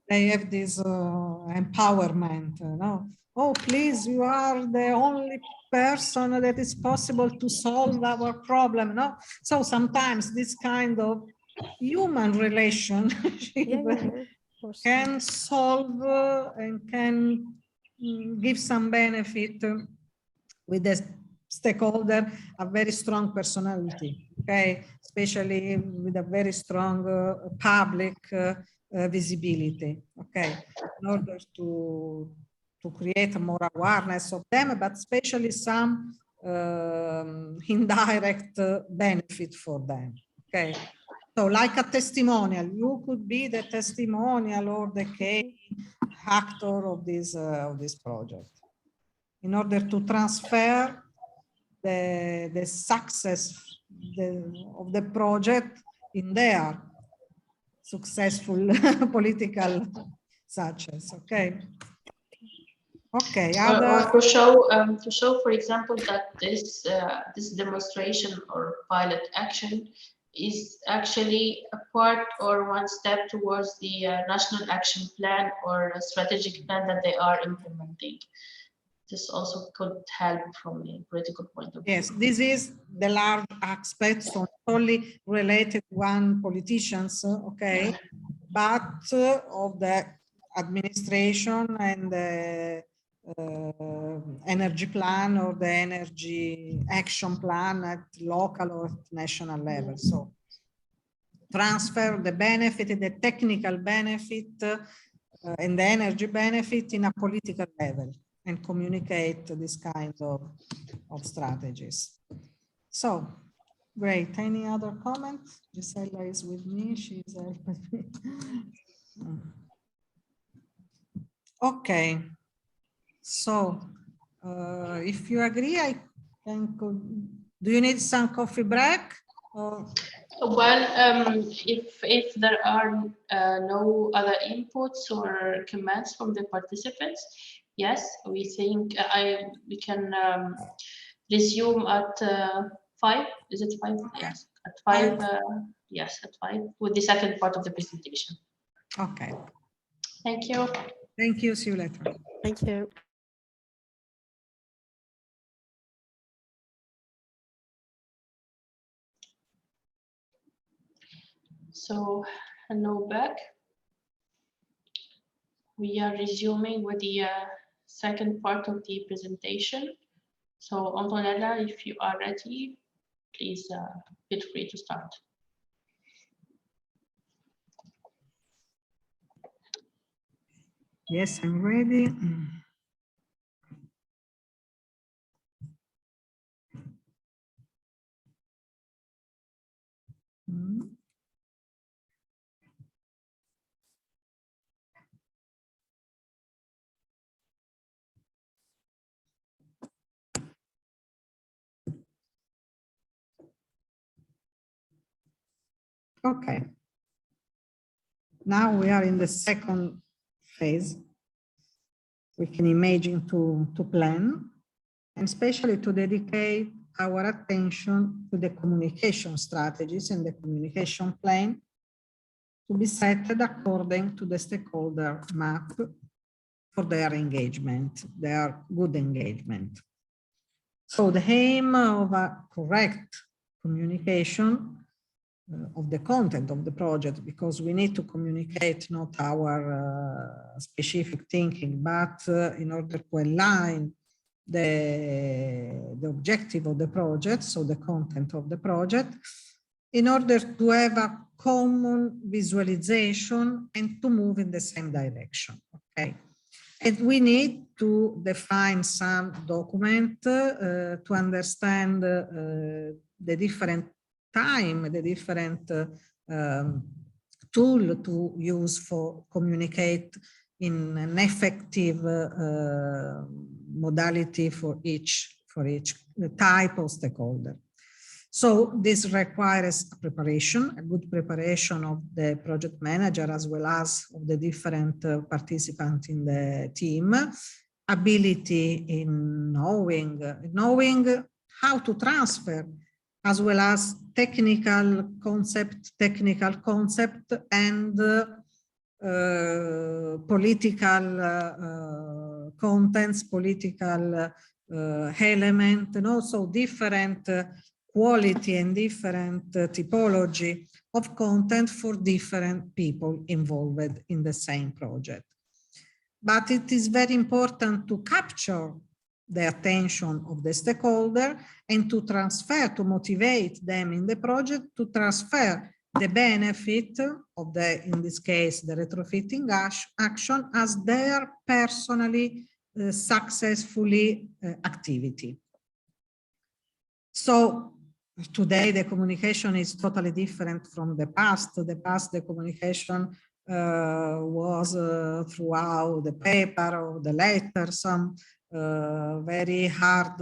They have this empowerment, no? Oh, please, you are the only person that is possible to solve our problem, no? So sometimes this kind of human relationship can solve and can give some benefit with the stakeholder, a very strong personality, okay? Especially with a very strong public visibility, okay? In order to create more awareness of them, but especially some indirect benefit for them, okay? So like a testimonial, you could be the testimonial or the key actor of this project in order to transfer the success of the project in their successful political success. Okay. Okay. Or to show, for example, that this this demonstration or pilot action is actually a part or one step towards the national action plan or a strategic plan that they are implementing. This also could help from a political point of view. Yes, this is the large aspect, so not only related to one politicians, okay, but of the administration and the energy plan or the energy action plan at local or national level. So transfer the benefit, the technical benefit and the energy benefit in a political level and communicate this kind of strategies. So, great. Any other comments? Gisela is with me. She's helping me. Okay. So, if you agree, I can. Do you need some coffee break? Or? Well, if there are no other inputs or comments from the participants, yes, we think we can resume at 5. Is it 5? Yes, at 5. Yes, at 5 with the second part of the presentation. Okay. Thank you. Thank you. See you later. Thank you. So, hello back. We are resuming with the second part of the presentation. So, Antonella, if you are ready, please feel free to start. Yes, I'm ready. Okay. Now we are in the second phase. We can imagine to plan and especially to dedicate our attention to the communication strategies and the communication plan to be set according to the stakeholder map for their engagement, their good engagement. So the aim of a correct communication of the content of the project, because we need to communicate not our specific thinking, but in order to align the objective of the project, so the content of the project, in order to have a common visualization and to move in the same direction, okay? And we need to define some document to understand the different time, the different tool to use for communicate in an effective modality for each for each type of stakeholder. So this requires a preparation, a good preparation of the project manager as well as of the different participants in the team, ability in knowing how to transfer, as well as technical concept and political contents, political element, and also different quality and different typology of content for different people involved in the same project. But it is very important to capture the attention of the stakeholder and to transfer, to motivate them in the project, to transfer the benefit of the, in this case, the retrofitting action as their personally successfully activity. So today the communication is totally different from the past. The past, the communication was throughout the paper or the letter, some very hard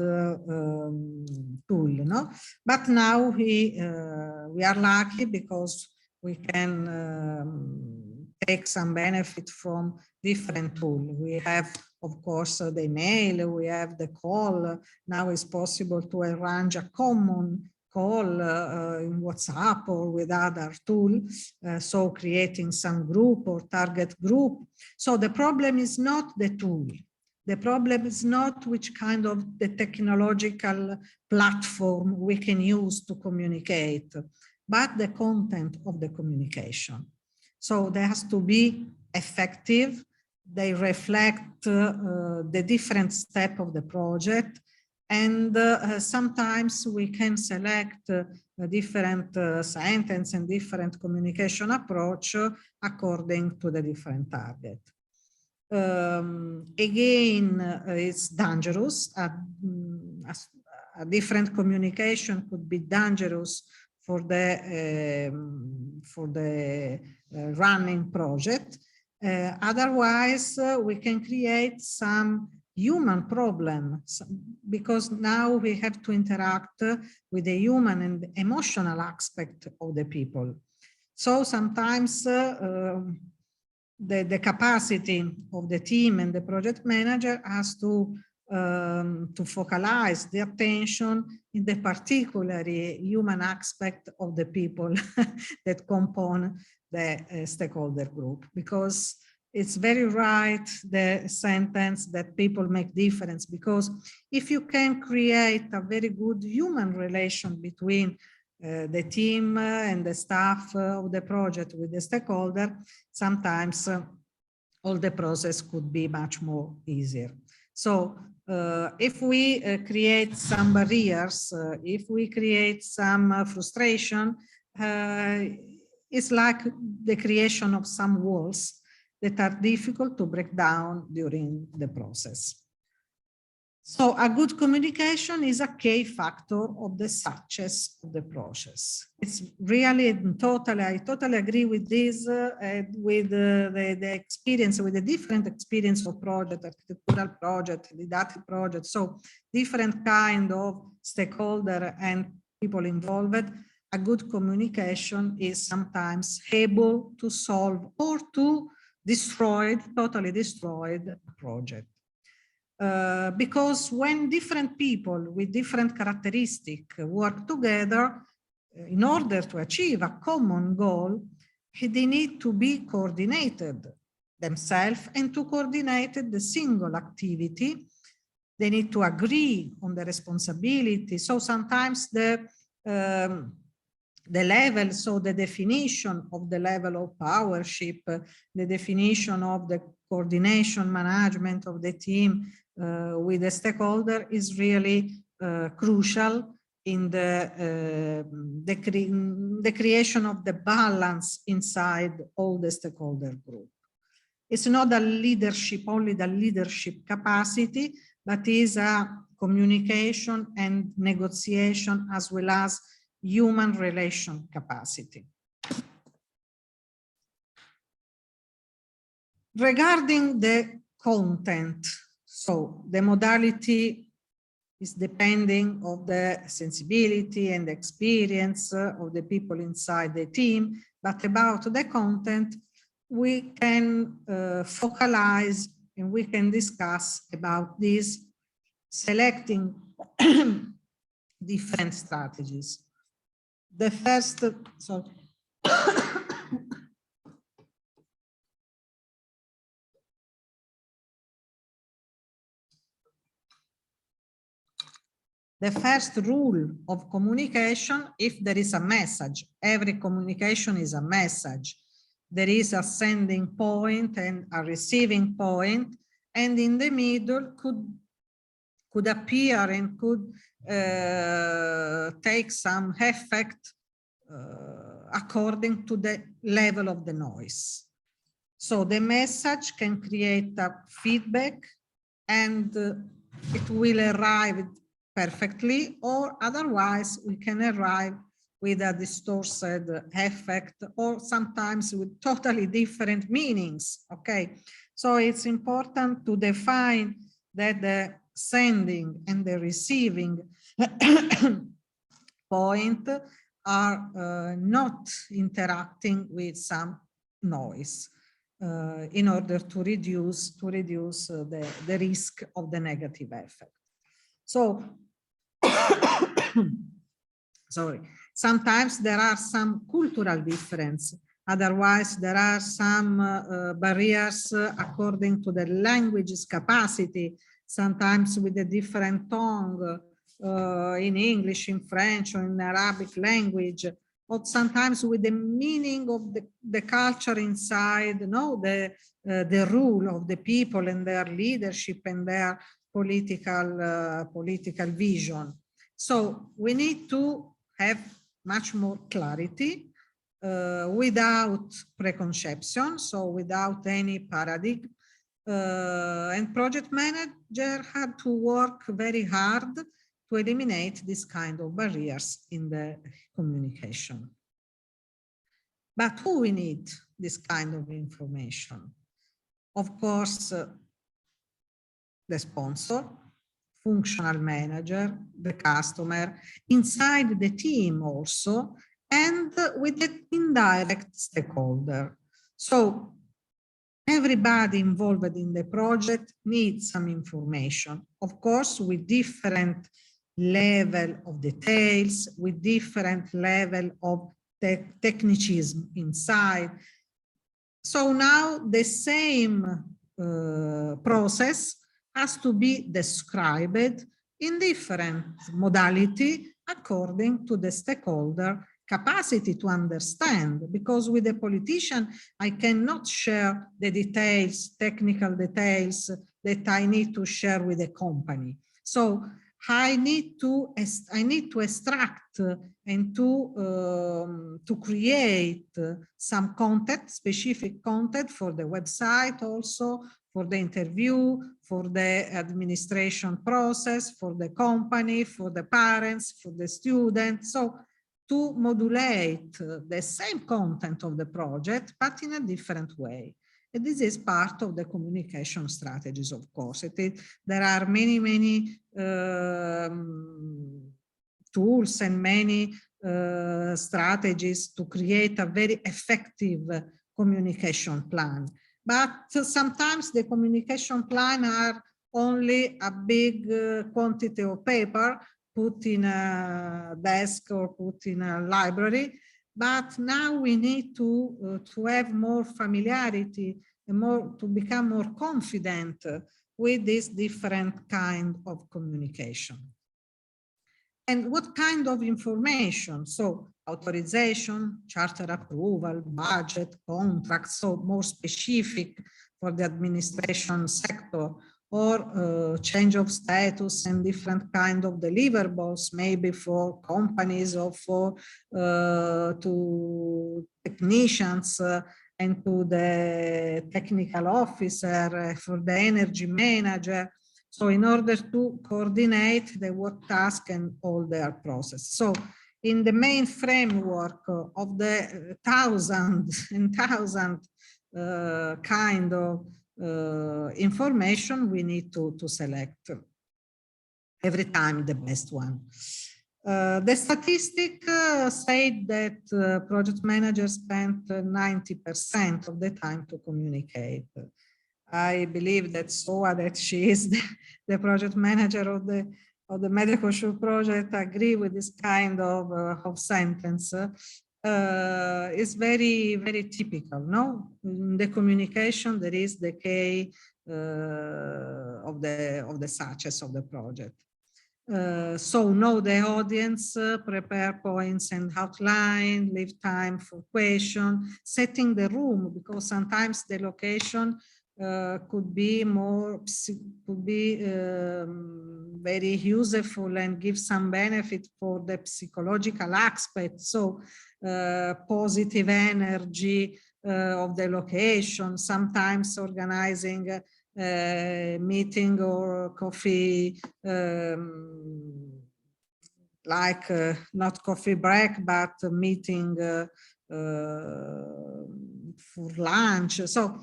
tool, no? But now we are lucky because we can take some benefit from different tools. We have, of course, the email, we have the call. Now it's possible to arrange a common call in WhatsApp or with other tools, so creating some group or target group. So the problem is not the tool. The problem is not which kind of the technological platform we can use to communicate, but the content of the communication. So there has to be effective. They reflect the different step of the project. And sometimes we can select a different sentence and different communication approach according to the different target. Again, it's dangerous. A different communication could be dangerous for the running project. Otherwise, we can create some human problems because now we have to interact with the human and emotional aspect of the people. So sometimes the capacity of the team and the project manager has to focalize the attention in the particularly human aspect of the people that compose the stakeholder group, because it's very right, the sentence that people make difference, because if you can create a very good human relation between the team and the staff of the project with the stakeholder, sometimes all the process could be much more easier. So if we create some barriers, if we create some frustration, it's like the creation of some walls that are difficult to break down during the process. So a good communication is a key factor of the success of the process. It's really I totally agree with this, with the experience, with the different experience of project, architectural project, didactic project. So different kind of stakeholder and people involved. A good communication is sometimes able to solve or to totally destroy the project. Because when different people with different characteristics work together in order to achieve a common goal, they need to be coordinated themselves and to coordinate the single activity. They need to agree on the responsibility. So sometimes the level, so the definition of the level of powership, the definition of the coordination management of the team with the stakeholder is really crucial in the creation of the balance inside all the stakeholder group. It's not a leadership, only the leadership capacity, but is a communication and negotiation as well as human relation capacity. Regarding the content, so the modality is depending on the sensibility and experience of the people inside the team, but about the content, we can focalize and we can discuss about this, selecting different strategies. The first, sorry. The first rule of communication, if there is a message, every communication is a message. There is a sending point and a receiving point, and in the middle could appear and could take some effect according to the level of the noise. So the message can create a feedback and it will arrive perfectly, or otherwise we can arrive with a distorted effect, or sometimes with totally different meanings. Okay, so it's important to define that the sending and the receiving point are not interacting with some noise in order to reduce the risk of the negative effect. So, sorry, sometimes there are some cultural difference. Otherwise, there are some barriers according to the language's capacity, sometimes with a different tongue in English, in French, or in Arabic language, or sometimes with the meaning of the culture inside, you know, the rule of the people and their leadership and their political vision. So we need to have much more clarity without preconception, so without any paradigm. And project manager had to work very hard to eliminate this kind of barriers in the communication. But who we need this kind of information? Of course, the sponsor, functional manager, the customer, inside the team also, and with the indirect stakeholder. So everybody involved in the project needs some information, of course, with different level of details, with different level of technicism inside. So now the same process has to be described in different modality according to the stakeholder capacity to understand, because with a politician, I cannot share the details, technical details that I need to share with a company. So I need to extract and to create some content, specific content for the website, also for the interview, for the administration process, for the company, for the parents, for the students. So to modulate the same content of the project, but in a different way. And this is part of the communication strategies, of course. There are many tools and many strategies to create a very effective communication plan. But sometimes the communication plan are only a big quantity of paper put in a desk or put in a library. But now we need to have more familiarity and to become more confident with this different kind of communication. And what kind of information? So authorization, charter approval, budget, contracts, so more specific for the administration sector, or change of status and different kind of deliverables, maybe for companies or for to technicians and to the technical officer, for the energy manager. So in order to coordinate the work task and all their process. So in the main framework of the thousands and thousands kind of information we need to select. every time the best one. The statistic said that project managers spent 90% of the time to communicate. I believe that SOA, that she is the project manager of the medical shoe project, agree with this kind of sentence. Is very, very typical, no? In the communication, there is the key of the success of the project. So know the audience, prepare points and outline, leave time for question, setting the room, because sometimes the location could be very useful and give some benefit for the psychological aspect. So positive energy of the location, sometimes organizing meeting or coffee, like not coffee break, but meeting for lunch. So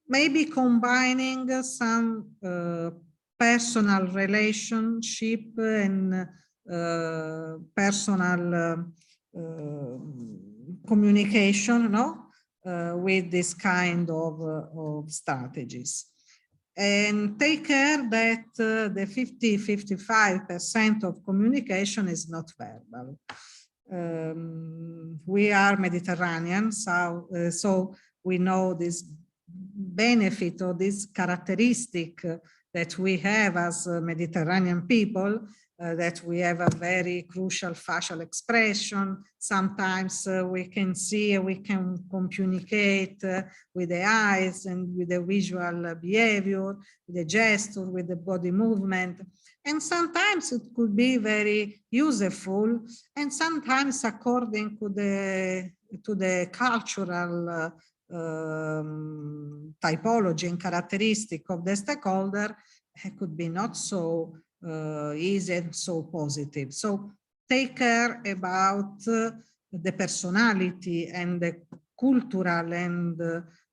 maybe combining some personal relationship and personal communication, no? With this kind of strategies. And take care that the 50–55% of communication is not verbal. We are Mediterranean, so we know this benefit or this characteristic that we have as Mediterranean people, that we have a very crucial facial expression. Sometimes we can see, we can communicate with the eyes and with the visual behavior, with the gesture, with the body movement. And sometimes it could be very useful, and sometimes according to the cultural typology and characteristic of the stakeholder, it could be not so easy and so positive. So take care about the personality and the cultural and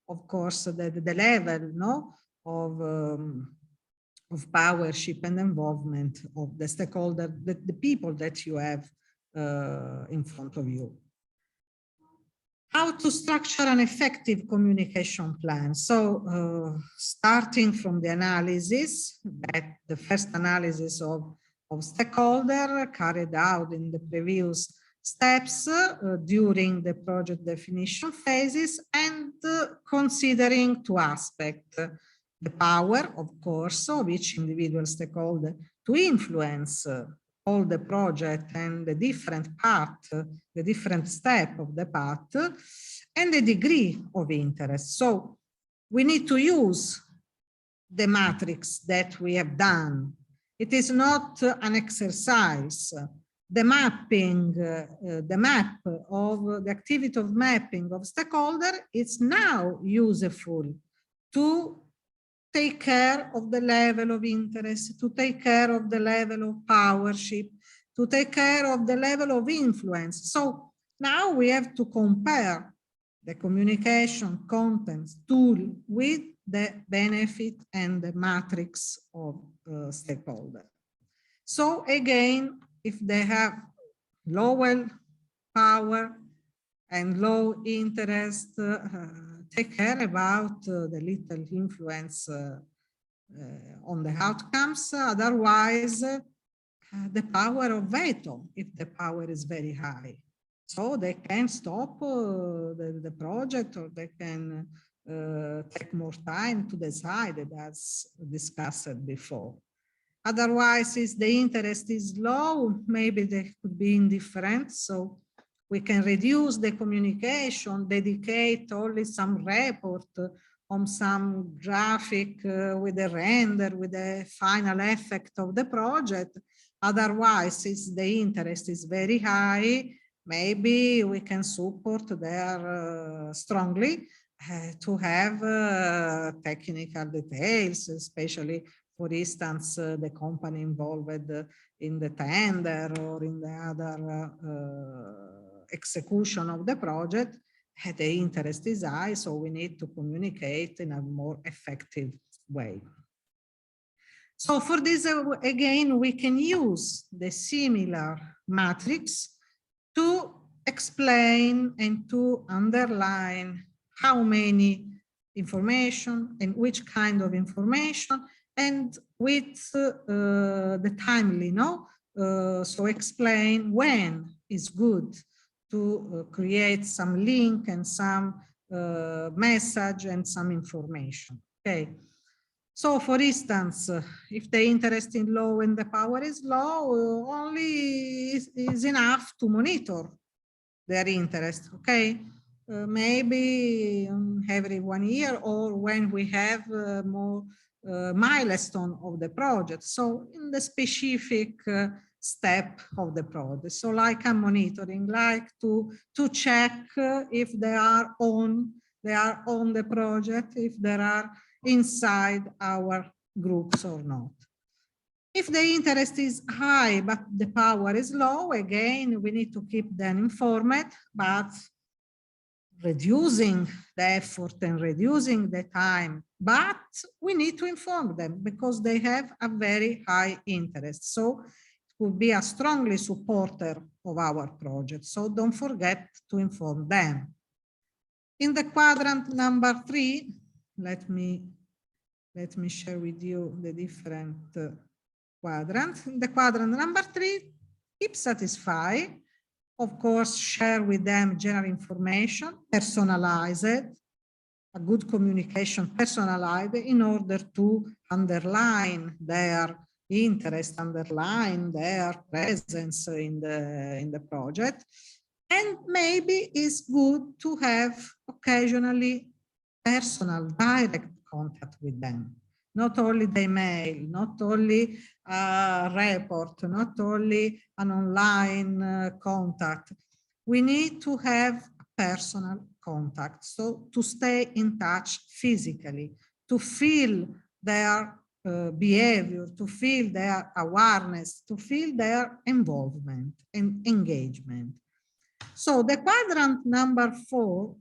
of course the level, no, of powership and involvement of the stakeholder, the people that you have in front of you. How to structure an effective communication plan. So starting from the analysis, the first analysis of stakeholder carried out in the previous steps during the project definition phases, and considering two aspects: the power, of course, of each individual stakeholder to influence all the project and the different part, the different step of the path, and the degree of interest. So we need to use the matrix that we have done. It is not an exercise. The mapping, the map of the activity of mapping of stakeholder is now useful to take care of the level of interest, to take care of the level of powership, to take care of the level of influence. So now we have to compare the communication contents tool with the benefit and the matrix of stakeholder. So again, if they have low power and low interest, take care about the little influence on the outcomes. Otherwise, the power of veto, if the power is very high. So they can stop the project, or they can take more time to decide, as discussed before. Otherwise, if the interest is low, maybe they could be indifferent. So we can reduce the communication, dedicate only some report on some graphic with a render, with the final effect of the project. Otherwise, if the interest is very high, maybe we can support there strongly to have technical details, especially, for instance, the company involved in the tender or in the other execution of the project. The interest is high, so we need to communicate in a more effective way. So for this, again, we can use the similar matrix to explain and to underline how many information and which kind of information and with the timely, no? So explain when is good to create some link and some message and some information, okay? So for instance, if the interest in low and the power is low, only is enough to monitor their interest, okay? Maybe every 1 year or when we have more milestone of the project. So in the specific step of the project. So like I'm monitoring, like to check if they are on the project, if there are inside our groups or not. If the interest is high, but the power is low, again, we need to keep them informed, but reducing the effort and reducing the time, but we need to inform them because they have a very high interest. So it will be a strongly supporter of our project. So don't forget to inform them. In the quadrant number 3, let me share with you the different quadrants. In the quadrant number 3, keep satisfied. Of course, share with them general information, personalize it, a good communication personalized in order to underline their interest, underline their presence in the project. And maybe it's good to have occasionally personal direct contact with them, not only the email, not only a report, not only an online contact. We need to have personal contact, so to stay in touch physically, to feel their behavior, to feel their awareness, to feel their involvement and engagement. So the quadrant number 4,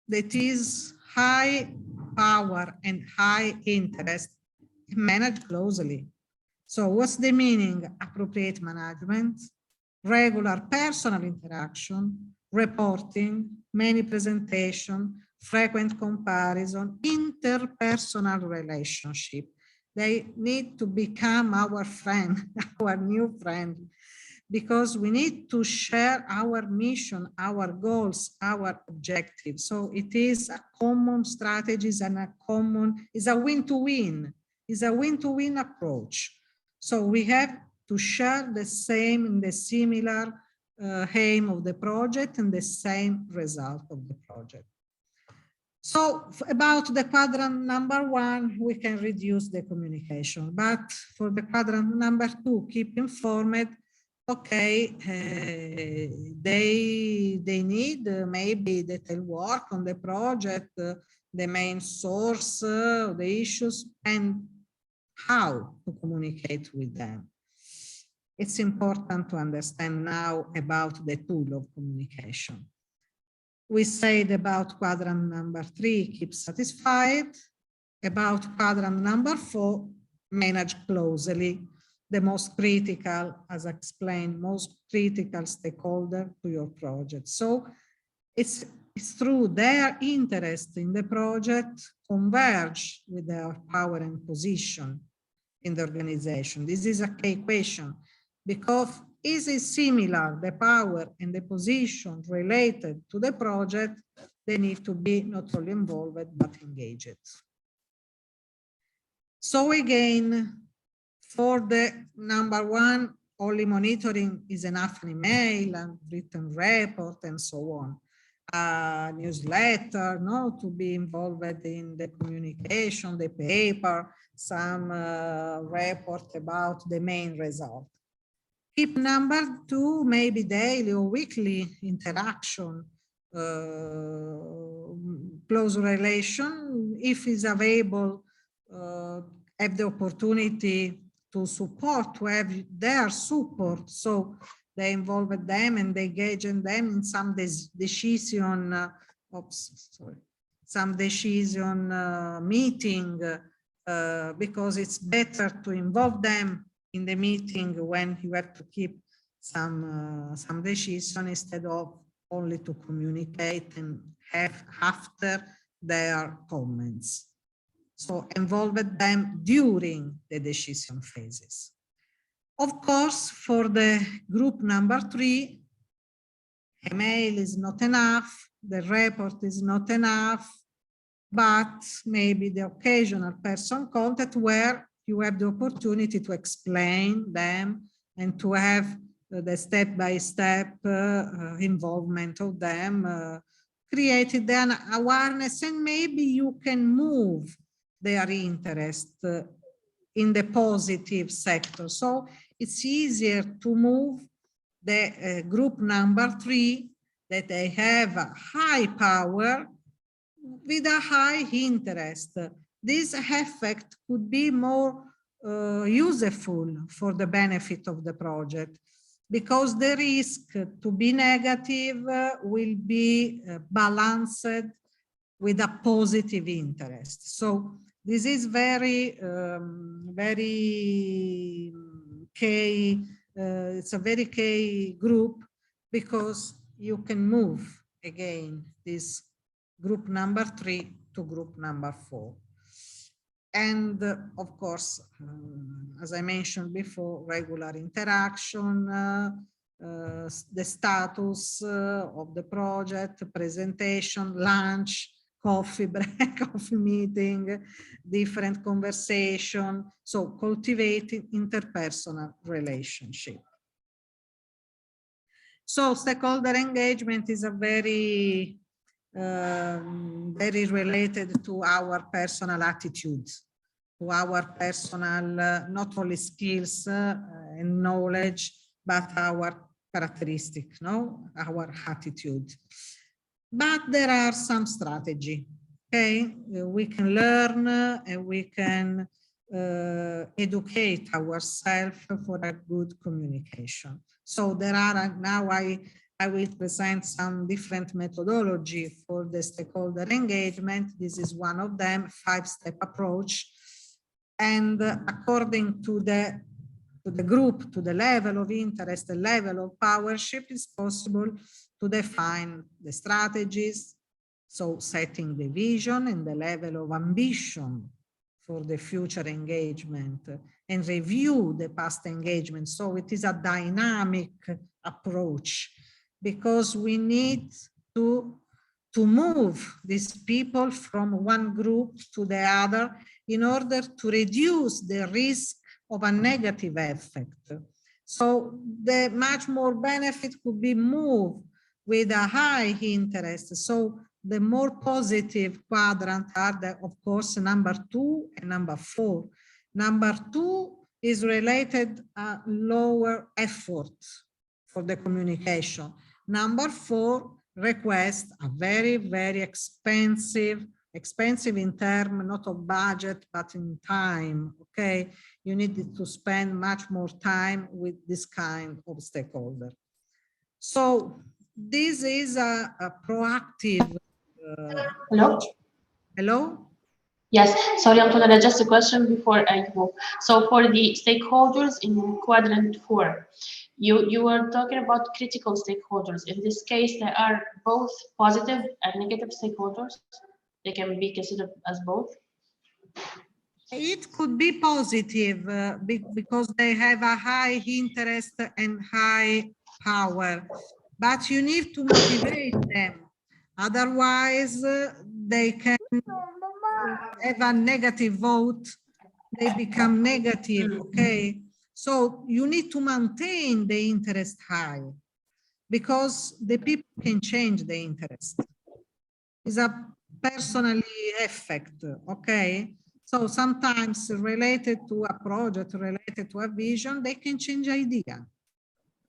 that is high power and high interest, managed closely. So what's the meaning? Appropriate management, regular personal interaction, reporting, many presentation, frequent comparison, interpersonal relationship. They need to become our friend, our new friend, because we need to share our mission, our goals, our objectives. So it is a common strategies and is a win-to-win, is a win-to-win approach. So we have to share the similar aim of the project and the same result of the project. So about the quadrant number 1, we can reduce the communication, but for the quadrant number 2, keep informed. Okay, they need maybe detailed work on the project, the main source, the issues, and how to communicate with them. It's important to understand now about the tool of communication. We said about quadrant number 3, keep satisfied. About quadrant number 4, manage closely. The most critical, as explained, most critical stakeholder to your project. So it's through their interest in the project converge with their power and position in the organization. This is a key question because is it similar, the power and the position related to the project, they need to be not only involved but engaged. So again, for the number 1, only monitoring is enough, an email and written report and so on. A newsletter, no, to be involved in the communication, the paper, some report about the main result. Keep number 2, maybe daily or weekly interaction, close relation, if is available, have the opportunity to support, to have their support. So they involve them and they engage in them in some decision, meeting because it's better to involve them in the meeting when you have to keep some decision instead of only to communicate and have after their comments. So involve them during the decision phases. Of course, for the group number 3, email is not enough, the report is not enough, but maybe the occasional person contact where you have the opportunity to explain them and to have the step-by-step involvement of them, created an awareness, and maybe you can move their interest in the positive sector. So it's easier to move the group number 3 that they have a high power with a high interest. This effect could be more useful for the benefit of the project, because the risk to be negative will be balanced with a positive interest. So this is very, very key. It's a very key group, because you can move again this group number 3 to group number 4. And of course, as I mentioned before, regular interaction, the status of the project, presentation, lunch, coffee break, coffee meeting, different conversation. So cultivating interpersonal relationship. So stakeholder engagement is a very very related to our personal attitudes, to our personal, not only skills and knowledge, but our characteristics, no? Our attitude. But there are some strategy, okay? We can learn and we can educate ourselves for a good communication. So there are, now I will present some different methodology for the stakeholder engagement. This is one of them, 5-step approach. And according to the group, to the level of interest, the level of powership, it's possible to define the strategies. So setting the vision and the level of ambition for the future engagement, and review the past engagement. So it is a dynamic approach, because we need to move these people from one group to the other in order to reduce the risk of a negative effect. So the much more benefit could be moved with a high interest. So the more positive quadrant are the, of course, number 2 and number 4. Number 2 is related to lower effort for the communication. Number 4 requests a very, very expensive in terms not of budget, but in time, okay? You need to spend much more time with this kind of stakeholder. So this is a proactive. Hello? Hello? Yes, sorry, Antonella, just a question before I move. So for the stakeholders in quadrant 4, you were talking about critical stakeholders. In this case, they are both positive and negative stakeholders. They can be considered as both. It could be positive because they have a high interest and high power, but you need to motivate them. Otherwise, they can have a negative vote. They become negative, okay? So you need to maintain the interest high, because the people can change the interest. It's a personally effect, okay? So sometimes related to a project, related to a vision, they can change idea.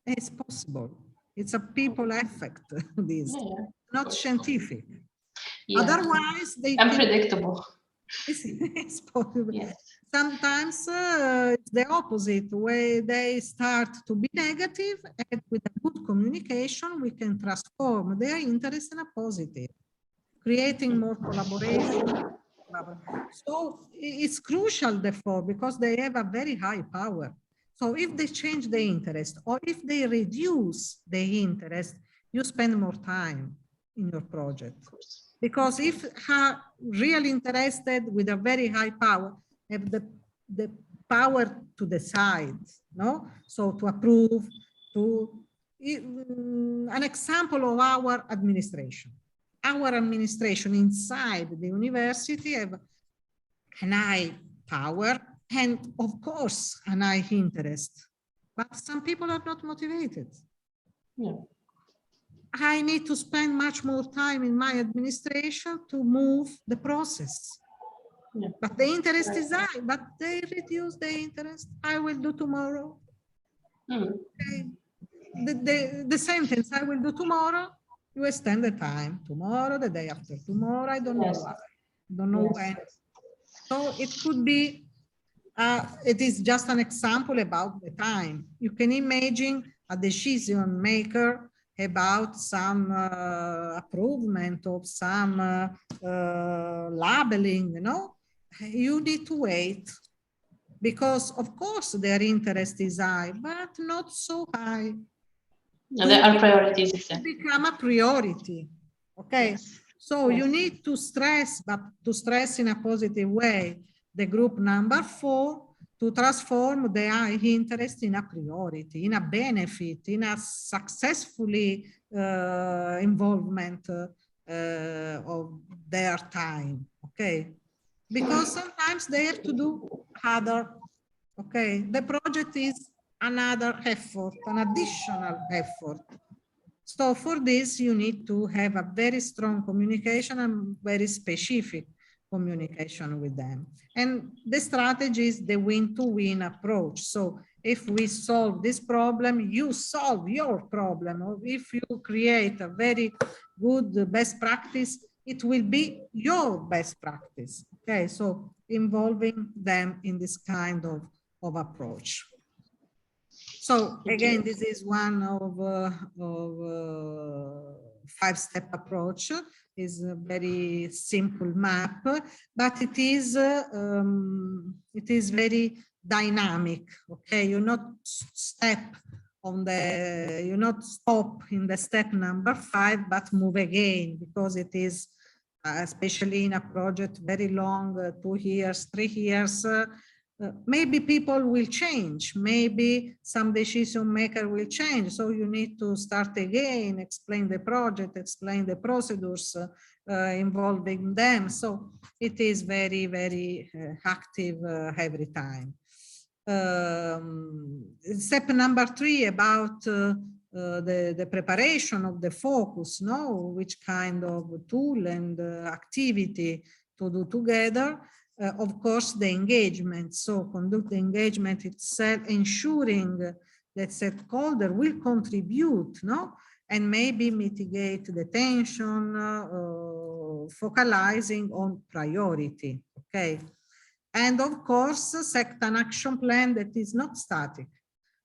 It's possible. It's a people effect, this, not scientific. Yeah. Otherwise, they unpredictable. It's possible. Yes. Sometimes it's the opposite, where they start to be negative, and with a good communication, we can transform their interest in a positive, creating more collaboration, So it's crucial, therefore, because they have a very high power. So if they change the interest or if they reduce the interest, you spend more time in your project. Because if are really interested with a very high power, have the power to decide, no? So to approve, an example of our administration. Our administration inside the university have an high power and of course an high interest, but some people are not motivated. Yeah. I need to spend much more time in my administration to move the process. Yeah. But the interest is high, but they reduce the interest. I will do tomorrow. Okay. The sentence I will do tomorrow, you extend the time. Tomorrow, the day after tomorrow, I don't know why. Don't know when. So it could be, it is just an example about the time. You can imagine a decision maker about some improvement of some labeling, you know, you need to wait because of course their interest is high, but not so high. No, there are priorities. To become a priority, okay? Yes. So yes. You need to stress, but to stress in a positive way, the group number 4, to transform the high interest in a priority, in a benefit, in a successfully involvement of their time, okay? Because sometimes they have to do other, okay? The project is another effort, an additional effort. So for this, you need to have a very strong communication and very specific communication with them. And the strategy is the win-to-win approach. So if we solve this problem, you solve your problem. Or if you create a very good best practice, it will be your best practice. Okay, so involving them in this kind of approach. So again, this is one of 5-step approach. Is a very simple map, but it is very dynamic. Okay, you not step on the, you not stop in the step number 5, but move again because it is especially in a project very long, 2 years, 3 years. Maybe people will change, maybe some decision maker will change. So you need to start again, explain the project, explain the procedures involving them. So it is very, very active every time. Step number 3 about the preparation of the focus, no? Which kind of tool and activity to do together. Of course, the engagement. So conduct the engagement itself, ensuring that stakeholder will contribute, no? And maybe mitigate the tension, focalizing on priority, okay? And of course, set an action plan that is not static.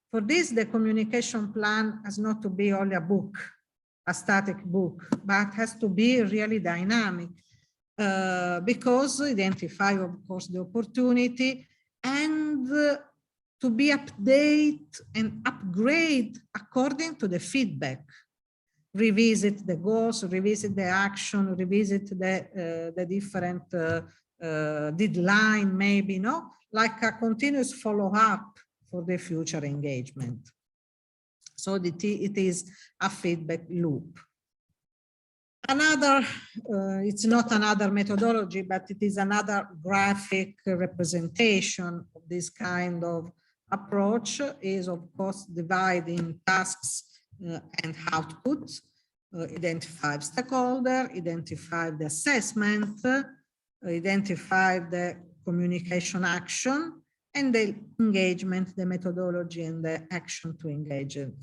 For this, the communication plan has not to be only a book, a static book, but has to be really dynamic. Because identify, of course, the opportunity and to be update and upgrade according to the feedback. Revisit the goals, revisit the action, revisit the different deadline, maybe, no? Like a continuous follow-up for the future engagement. So it is a feedback loop. Another, it's not another methodology, but it is another graphic representation of this kind of approach is, of course, dividing tasks and outputs, identify stakeholder, identify the assessment, identify the communication action, and the engagement, the methodology and the action to engage it.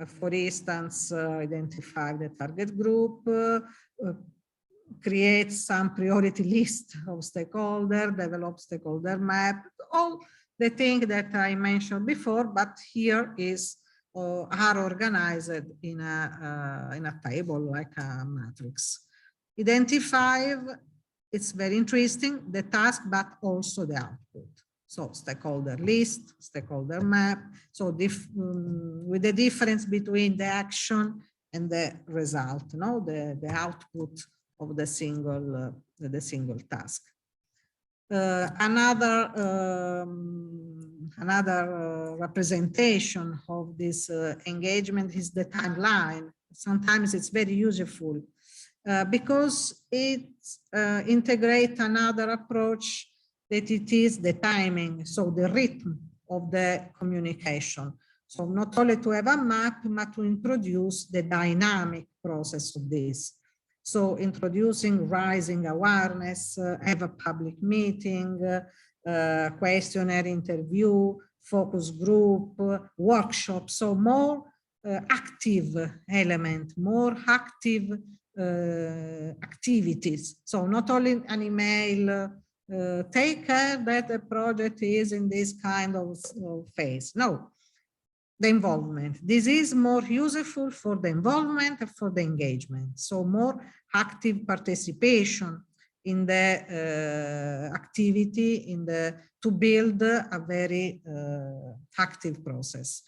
For instance, identify the target group, create some priority list of stakeholder, develop stakeholder map, all the things that I mentioned before, but here is are organized in a table like a matrix. Identify it's very interesting, the task, but also the output. So stakeholder list, stakeholder map. So with the difference between the action and the result, the output of the single task. Another representation of this engagement is the timeline. Sometimes it's very useful because it integrates another approach that it is the timing, so the rhythm of the communication. So not only to have a map, but to introduce the dynamic process of this. So introducing rising awareness, have a public meeting, questionnaire interview, focus group, workshop. So more active element, more active activities. So not only an email, take care that the project is in this kind of phase. No, the involvement. This is more useful for the involvement and for the engagement. So more active participation in the activity, to build a very active process.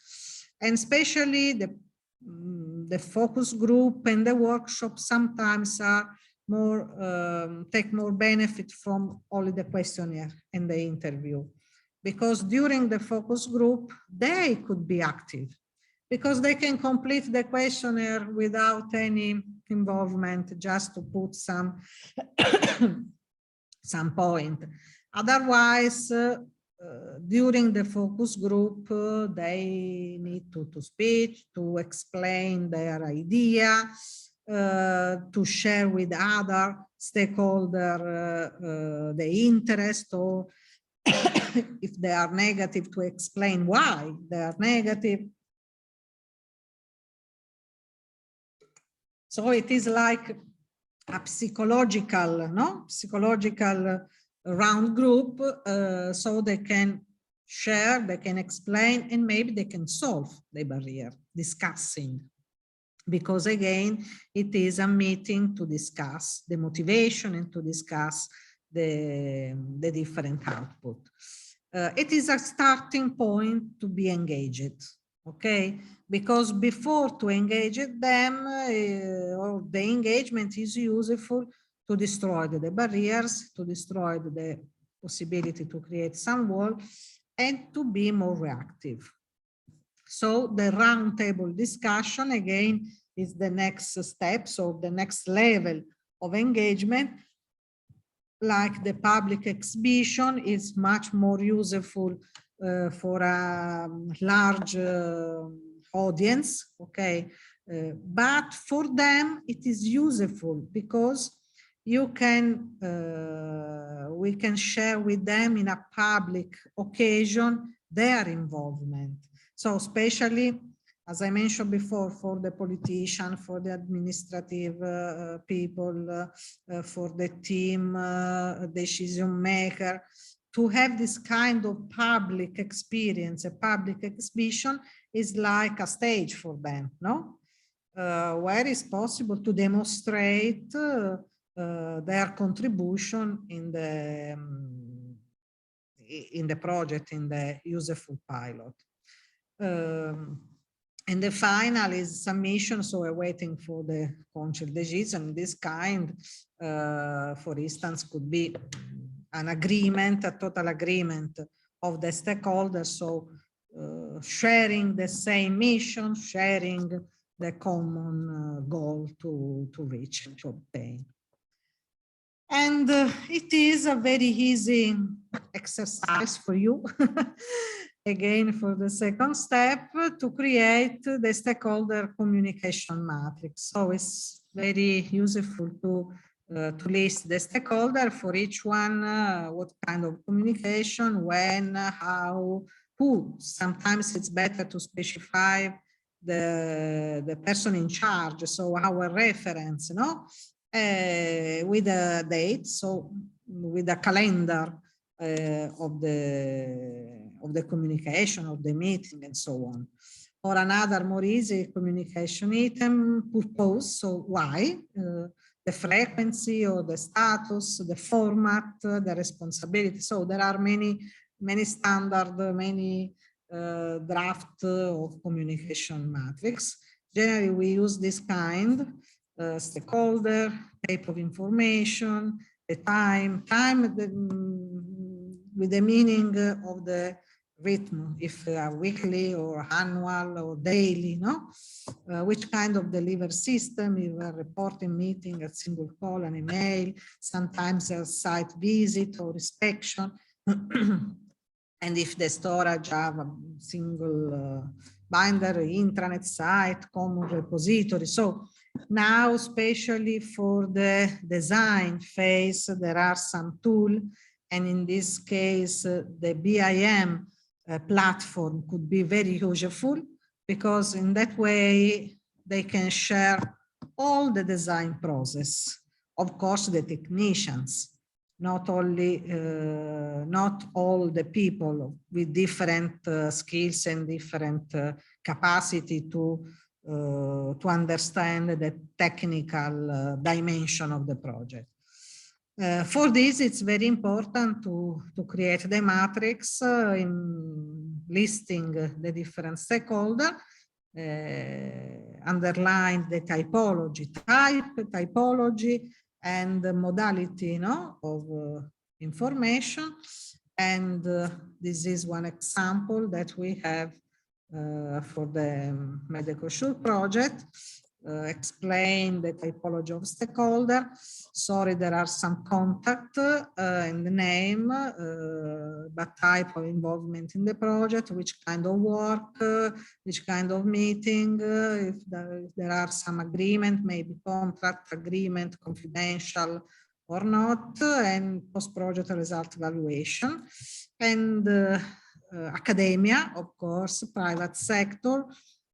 And especially the focus group and the workshop sometimes are more, take more benefit from only the questionnaire and the interview. Because during the focus group, they could be active because they can complete the questionnaire without any involvement, just to put some, some point. Otherwise, during the focus group, they need to speak, to explain their idea, to share with other stakeholders the interest, or if they are negative, to explain why they are negative. So it is like a psychological, psychological round group, so they can share, they can explain, and maybe they can solve the barrier, discussing. Because again, it is a meeting to discuss the motivation and to discuss the different output. It is a starting point to be engaged, okay? Because before to engage them, or the engagement is useful to destroy the barriers, to destroy the possibility to create some wall, and to be more reactive. So the roundtable discussion, again, is the next step, so the next level of engagement. Like the public exhibition is much more useful for a large audience, okay? But for them, it is useful because you can, we can share with them in a public occasion their involvement. So especially, as I mentioned before, for the politician, for the administrative people, for the team decision maker, to have this kind of public experience, a public exhibition is like a stage for them, no? Where it's possible to demonstrate their contribution in the project, in the useful pilot. And the final is submission, so we're waiting for the council decision. This kind, for instance, could be an agreement, a total agreement of the stakeholders, so sharing the same mission, sharing the common goal to reach, to obtain. And it is a very easy exercise for you. Again, for the second step, to create the stakeholder communication matrix. So it's very useful to list the stakeholder for each one, what kind of communication, when, how, who. Sometimes it's better to specify the person in charge, so our reference, no? With a date, so with a calendar of the communication, of the meeting, and so on. Or another more easy communication item, purpose, so why the frequency or the status, the format, the responsibility. So there are many standard, many draft of communication matrix. Generally, we use this kind, stakeholder, type of information, the time with the meaning of the rhythm, if weekly or annual or daily, no? Which kind of delivery system, if a reporting meeting, a single call, an email, sometimes a site visit or inspection. And if the storage have a single binder, intranet site, common repository. So now, especially for the design phase, there are some tools, and in this case, the BIM platform could be very useful, because in that way they can share all the design process. Of course, the technicians, not only not all the people with different skills and different capacity to understand the technical dimension of the project. For this, it's very important to create the matrix in listing the different stakeholders, underline the typology, and the modality, of information. And this is one example that we have for the medical shoe project. Explain the typology of stakeholder. Sorry, there are some contact in the name, but type of involvement in the project, which kind of work, which kind of meeting, if there are some agreement, maybe contract agreement, confidential or not, and post-project result evaluation. And academia, of course, private sector,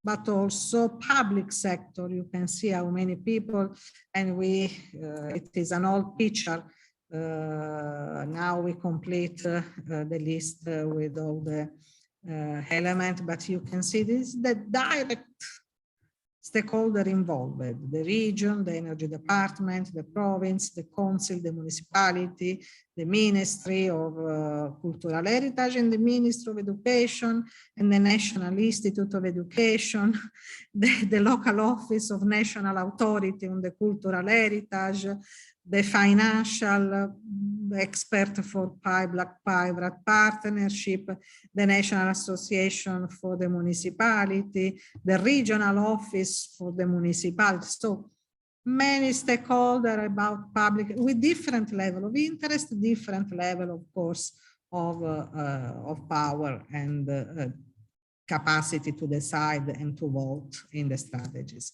but also public sector. You can see how many people, and it is an old picture. Now we complete the list with all the elements, but you can see this is the direct stakeholder involved: the region, the energy department, the province, the council, the municipality, the Ministry of Cultural Heritage, and the Ministry of Education, and the National Institute of Education, the local office of National Authority on the Cultural Heritage, the financial expert for public-private partnership, the National Association for the Municipality, the regional office for the municipality. So many stakeholders about public with different level of interest, different level, of course, of power and capacity to decide and to vote in the strategies.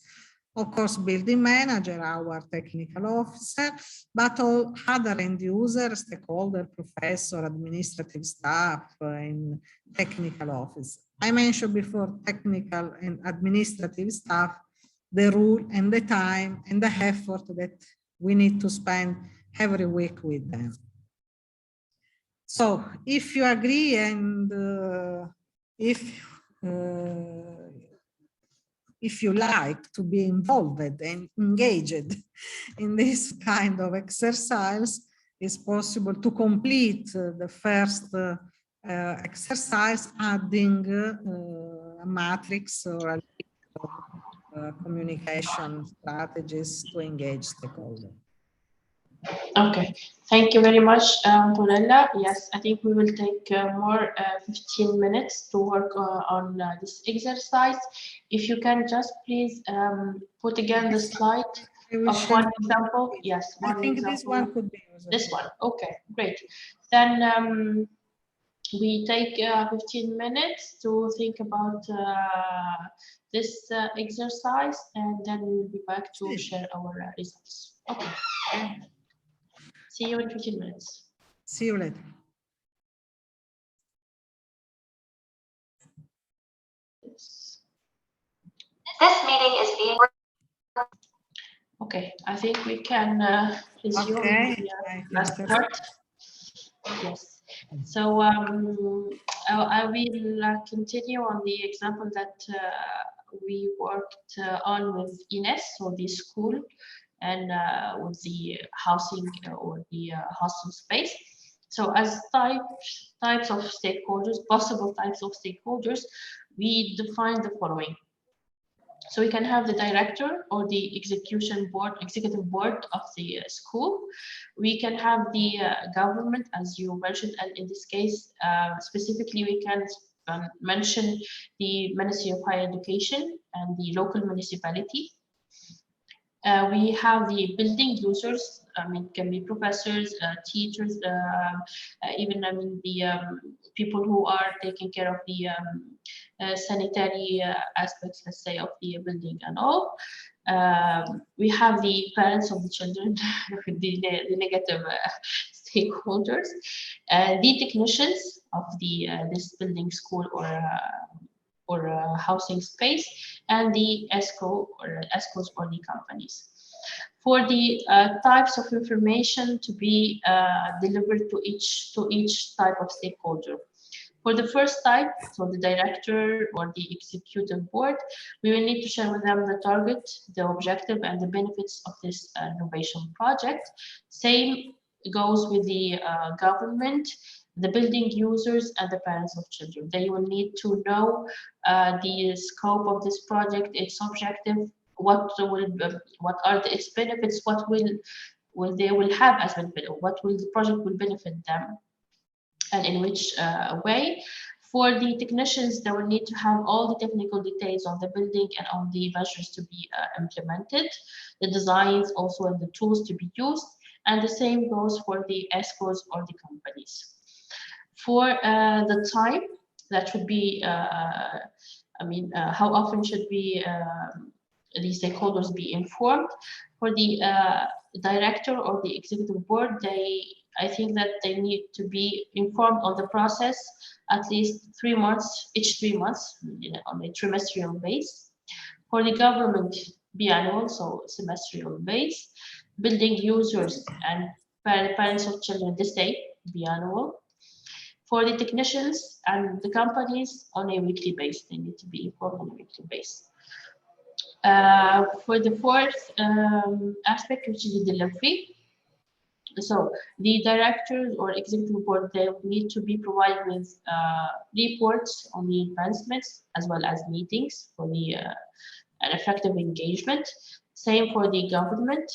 Of course, building manager, our technical officer, but all other end user, stakeholder, professor, administrative staff in technical office. I mentioned before technical and administrative staff, the rule and the time and the effort that we need to spend every week with them. So if you agree and if you like to be involved and engaged in this kind of exercise, it's possible to complete the first exercise, adding a matrix or a communication strategies to engage stakeholders. Okay, thank you very much, Antonella. Yes, I think we will take more 15 minutes to work on this exercise. If you can just please put again the slide of one example. Yes, one I think example. this one could be useful. This one, okay, great. Then we take 15 minutes to think about this exercise, and then we will be back to share our results. Okay. See you in 15 minutes. See you later. Yes. This meeting is being. Okay, I think we can resume the last part. Yes. So I will continue on the example that we worked on with Ines, so the school. and with the housing or the hostel space. So as types of stakeholders, possible types of stakeholders, we define the following. So we can have the director or the executive board of the school. We can have the government, as you mentioned, and in this case, specifically, we can mention the Ministry of Higher Education and the local municipality. We have the building users. I mean, can be professors, teachers, even the people who are taking care of the sanitary aspects, let's say, of the building and all. We have the parents of the children, the negative stakeholders, the technicians of the this building, school, or housing space, and the ESCOs or the companies. For the types of information to be delivered to each type of stakeholder. For the first type, so the director or the executive board, we will need to share with them the target, the objective, and the benefits of this renovation project. Same goes with the government, the building users, and the parents of children. They will need to know the scope of this project, its objective, what are its benefits, what will they have as benefit, what will the project will benefit them, and in which way. For the technicians, they will need to have all the technical details on the building and on the measures to be implemented, the designs also, and the tools to be used. And the same goes for the ESCOs or the companies. For the time, that should be, how often should be the stakeholders be informed? For the director or the executive board, I think that they need to be informed on the process at least 3 months, each 3 months, on a trimestral base. For the government, biannual, so semestral base. Building users and parents of children, the same, biannual. For the technicians and the companies, on a weekly basis, they need to be informed on a weekly basis. For the fourth aspect, which is the delivery. So the directors or executive board, they need to be provided with reports on the advancements as well as meetings for the an effective engagement. Same for the government.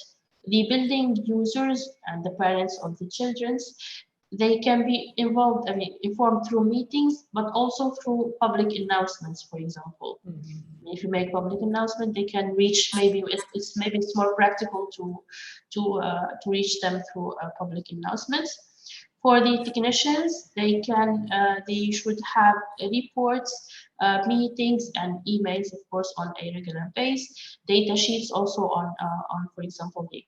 The building users and the parents of the children, they can be involved, informed through meetings, but also through public announcements, for example. If you make public announcement, they can reach, maybe it's more practical to reach them through public announcements. For the technicians, they should have reports, meetings, and emails, of course, on a regular basis. Data sheets also on for example, the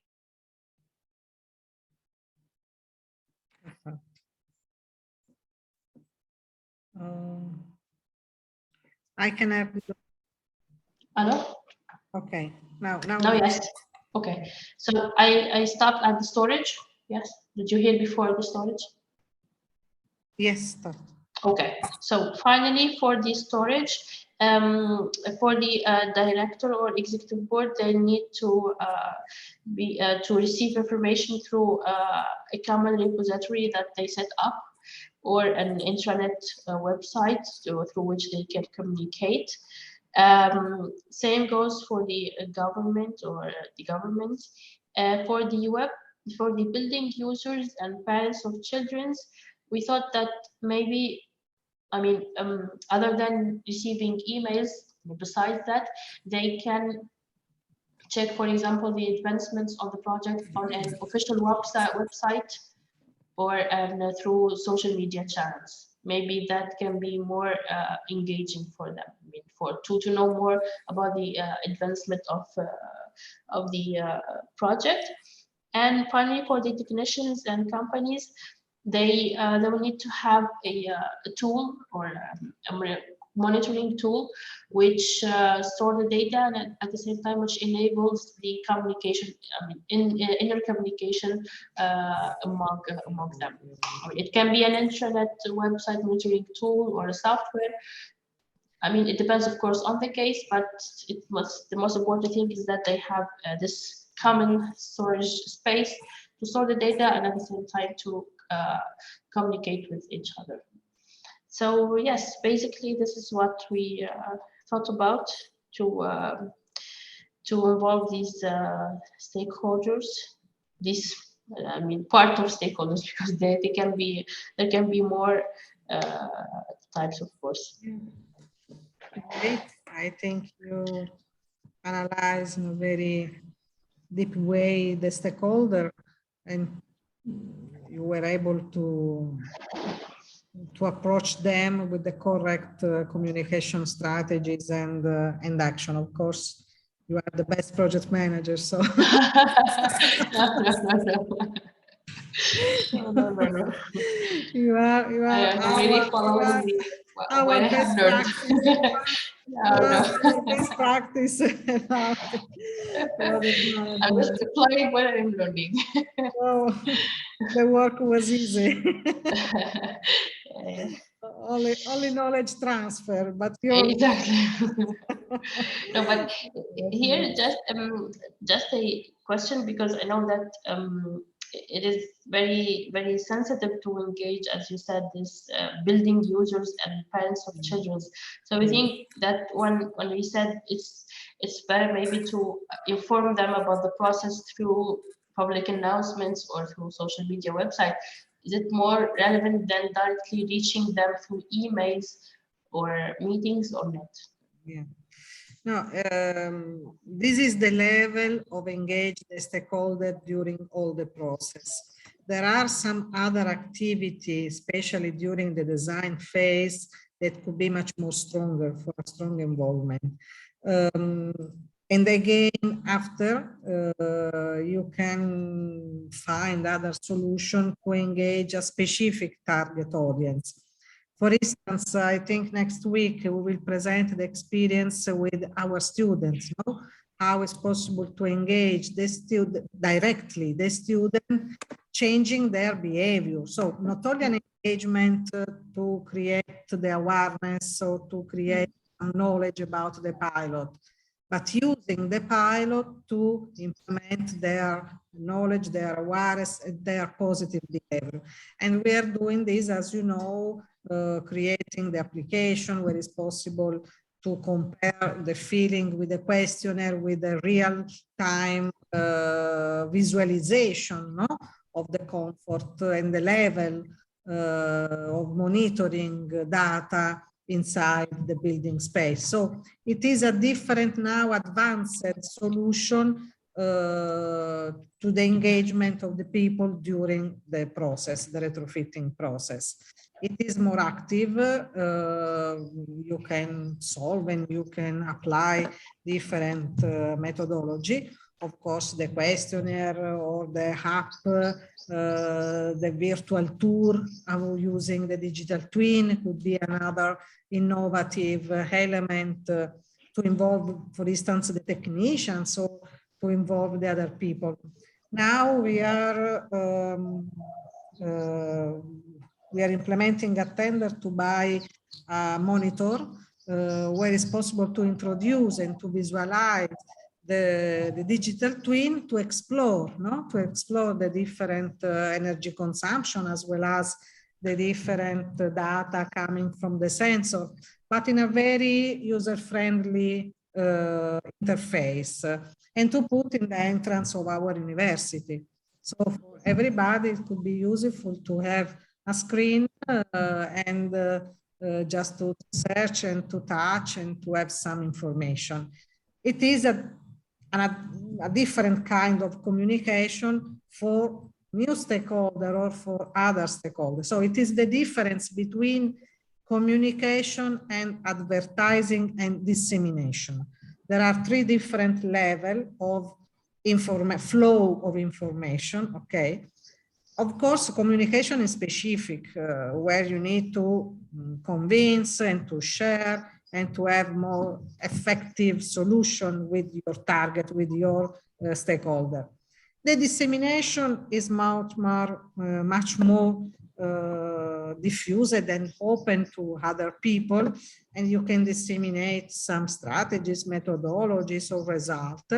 I can have. Hello? Okay. Now. Yes. Okay. So I stopped at the storage. Yes. Did you hear before the storage? Yes. Start. Okay. So finally, for the storage, for the director or executive board, they need to to receive information through a common repository that they set up, or an intranet website through which they can communicate. Same goes for the government or the government. For the web, for the building users and parents of children, we thought that maybe, other than receiving emails, besides that, they can check, for example, the advancements of the project on an official website or through social media channels. Maybe that can be more engaging for them. To know more about the advancement of the project. And finally, for the technicians and companies, they will need to have a tool or a monitoring tool which store the data, and at the same time which enables the communication, inner communication among them. It can be an intranet website monitoring tool or a software. It depends, of course, on the case, but the most important thing is that they have this common storage space to store the data and at the same time to communicate with each other. So yes, basically this is what we thought about to involve these stakeholders, these I mean part of stakeholders, because there can be more types, of course. Great. I think you analyze in a very deep way the stakeholder, and you were able to approach them with the correct communication strategies and action. Of course, you are the best project manager, so No. you are really following our best practice. No. Best practice about I'm just applying what I'm learning. so the work was easy. Only knowledge transfer, but you exactly. No, but here just a question, because I know that it is very, very sensitive to engage, as you said, this building users and parents of children. So I think that when we said it's better maybe to inform them about the process through public announcements or through social media website, is it more relevant than directly reaching them through emails or meetings or not? Yeah. No, this is the level of engage the stakeholder during all the process. There are some other activities, especially during the design phase, that could be much more stronger for a strong involvement. And again, after, you can find other solutions to engage a specific target audience. For instance, I think next week we will present the experience with our students, no? How it's possible to engage the student directly, the student changing their behavior. So not only an engagement to create the awareness or to create some knowledge about the pilot, but using the pilot to implement their knowledge, their awareness, their positive behavior. And we are doing this, as you know, creating the application where it's possible to compare the feeling with the questionnaire with the real-time visualization, no? Of the comfort and the level of monitoring data inside the building space. So it is a different now advanced solution to the engagement of the people during the process, the retrofitting process. It is more active. You can solve and you can apply different methodology. Of course, the questionnaire or the app, the virtual tour using the digital twin could be another innovative element to involve, for instance, the technicians or to involve the other people. Now we are implementing a tender to buy a monitor where it's possible to introduce and to visualize the digital twin to explore, no? To explore the different energy consumption as well as the different data coming from the sensor, but in a very user-friendly interface, and to put in the entrance of our university. So for everybody, it could be useful to have a screen and just to search and to touch and to have some information. It is a different kind of communication for new stakeholder or for other stakeholders. So it is the difference between communication and advertising and dissemination. There are three different levels of flow of information, okay? Of course, communication is specific, where you need to convince and to share and to have more effective solution with your target, with your stakeholder. The dissemination is much more diffuse it and open to other people, and you can disseminate some strategies, methodologies, or result.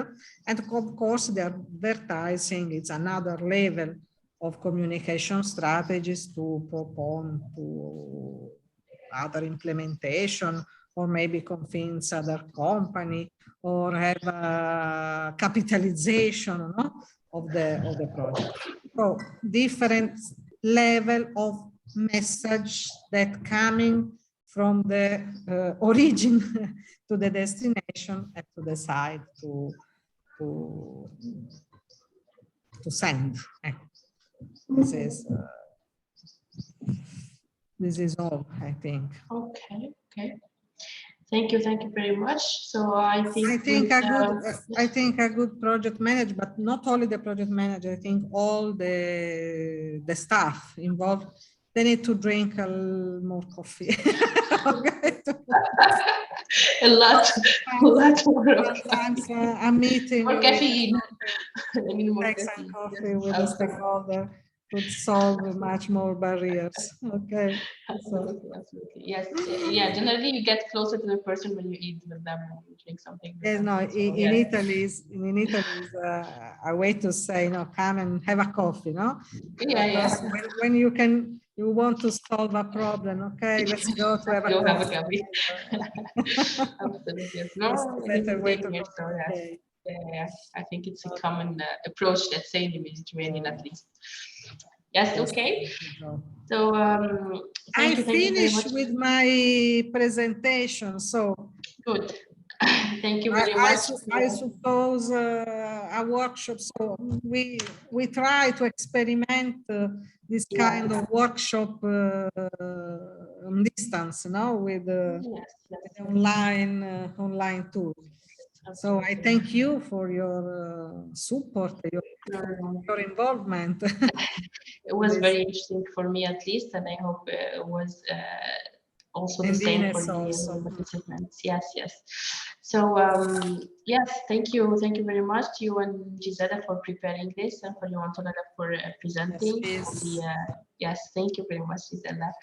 And of course, the advertising is another level of communication strategies to propose to other implementation, or maybe convince other company, or have a capitalization, no, of the project. So different level of message that coming from the origin to the destination and to decide to send. This is all, I think. Okay, okay. Thank you very much. So I think a good project manager, but not only the project manager, I think all the staff involved, they need to drink more coffee. Okay. a lot more of Sometimes a meeting more caffeine. Take some coffee with the stakeholder would solve much more barriers. Okay. Absolutely, absolutely. Yes, yeah. Generally, you get closer to the person when you eat with them and you drink something. Yes, no. In Italy is a way to say, no, come and have a coffee, no? Yeah, yeah. When you want to solve a problem, okay, let's go to have a coffee. Absolutely. Yes. No, It's a better way to here, so yes. Yeah, I think it's a common approach, let's say, in the Mediterranean at least. Yes, okay. So I finished with my presentation, so good. Thank you very much. I suppose a workshop. So we try to experiment this kind of workshop on distance, no, with online tools. So I thank you for your support, your involvement. It was very interesting for me, at least, and I hope it was also the same for the participants. Yes, yes. So yes, thank you very much to you and Gisela for preparing this, and for you, Antonella, for presenting. Yes, yes, thank you very much, Gisela,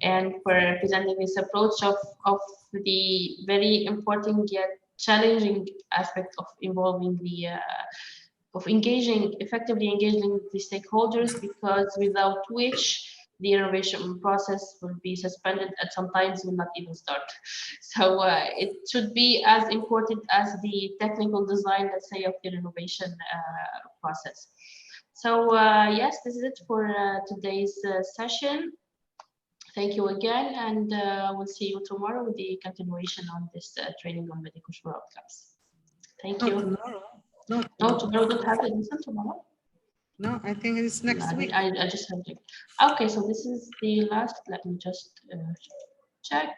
and for presenting this approach of the very important yet challenging aspect of involving the effectively engaging the stakeholders, because without which the innovation process will be suspended and sometimes will not even start. So it should be as important as the technical design, let's say, of the renovation process. So yes, this is it for today's session. Thank you again, and we'll see you tomorrow with the continuation on this training on medical outcomes. Thank you. Tomorrow? No, tomorrow don't have it. Isn't tomorrow? No, I think it's next week. I just have it. Okay, so this is the last. Let me just check.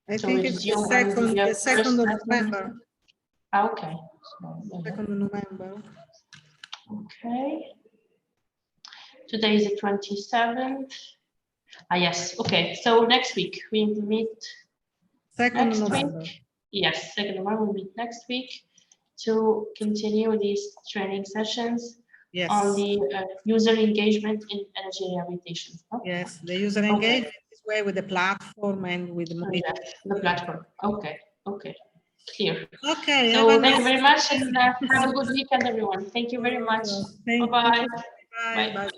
I think it's the second of November. Okay. So, 2nd of November. Okay. Today is the 27th. Ah, yes. Okay. So next week we meet. 2nd of November. Yes, 2nd of November we meet next week to continue these training sessions on the user engagement in energy rehabilitation. Huh? Yes, the user engagement is way with the platform and with the platform. Okay, okay, clear. Okay. So thank you very much, and have a good weekend, everyone. Thank you very much. Bye-bye. Bye. Bye.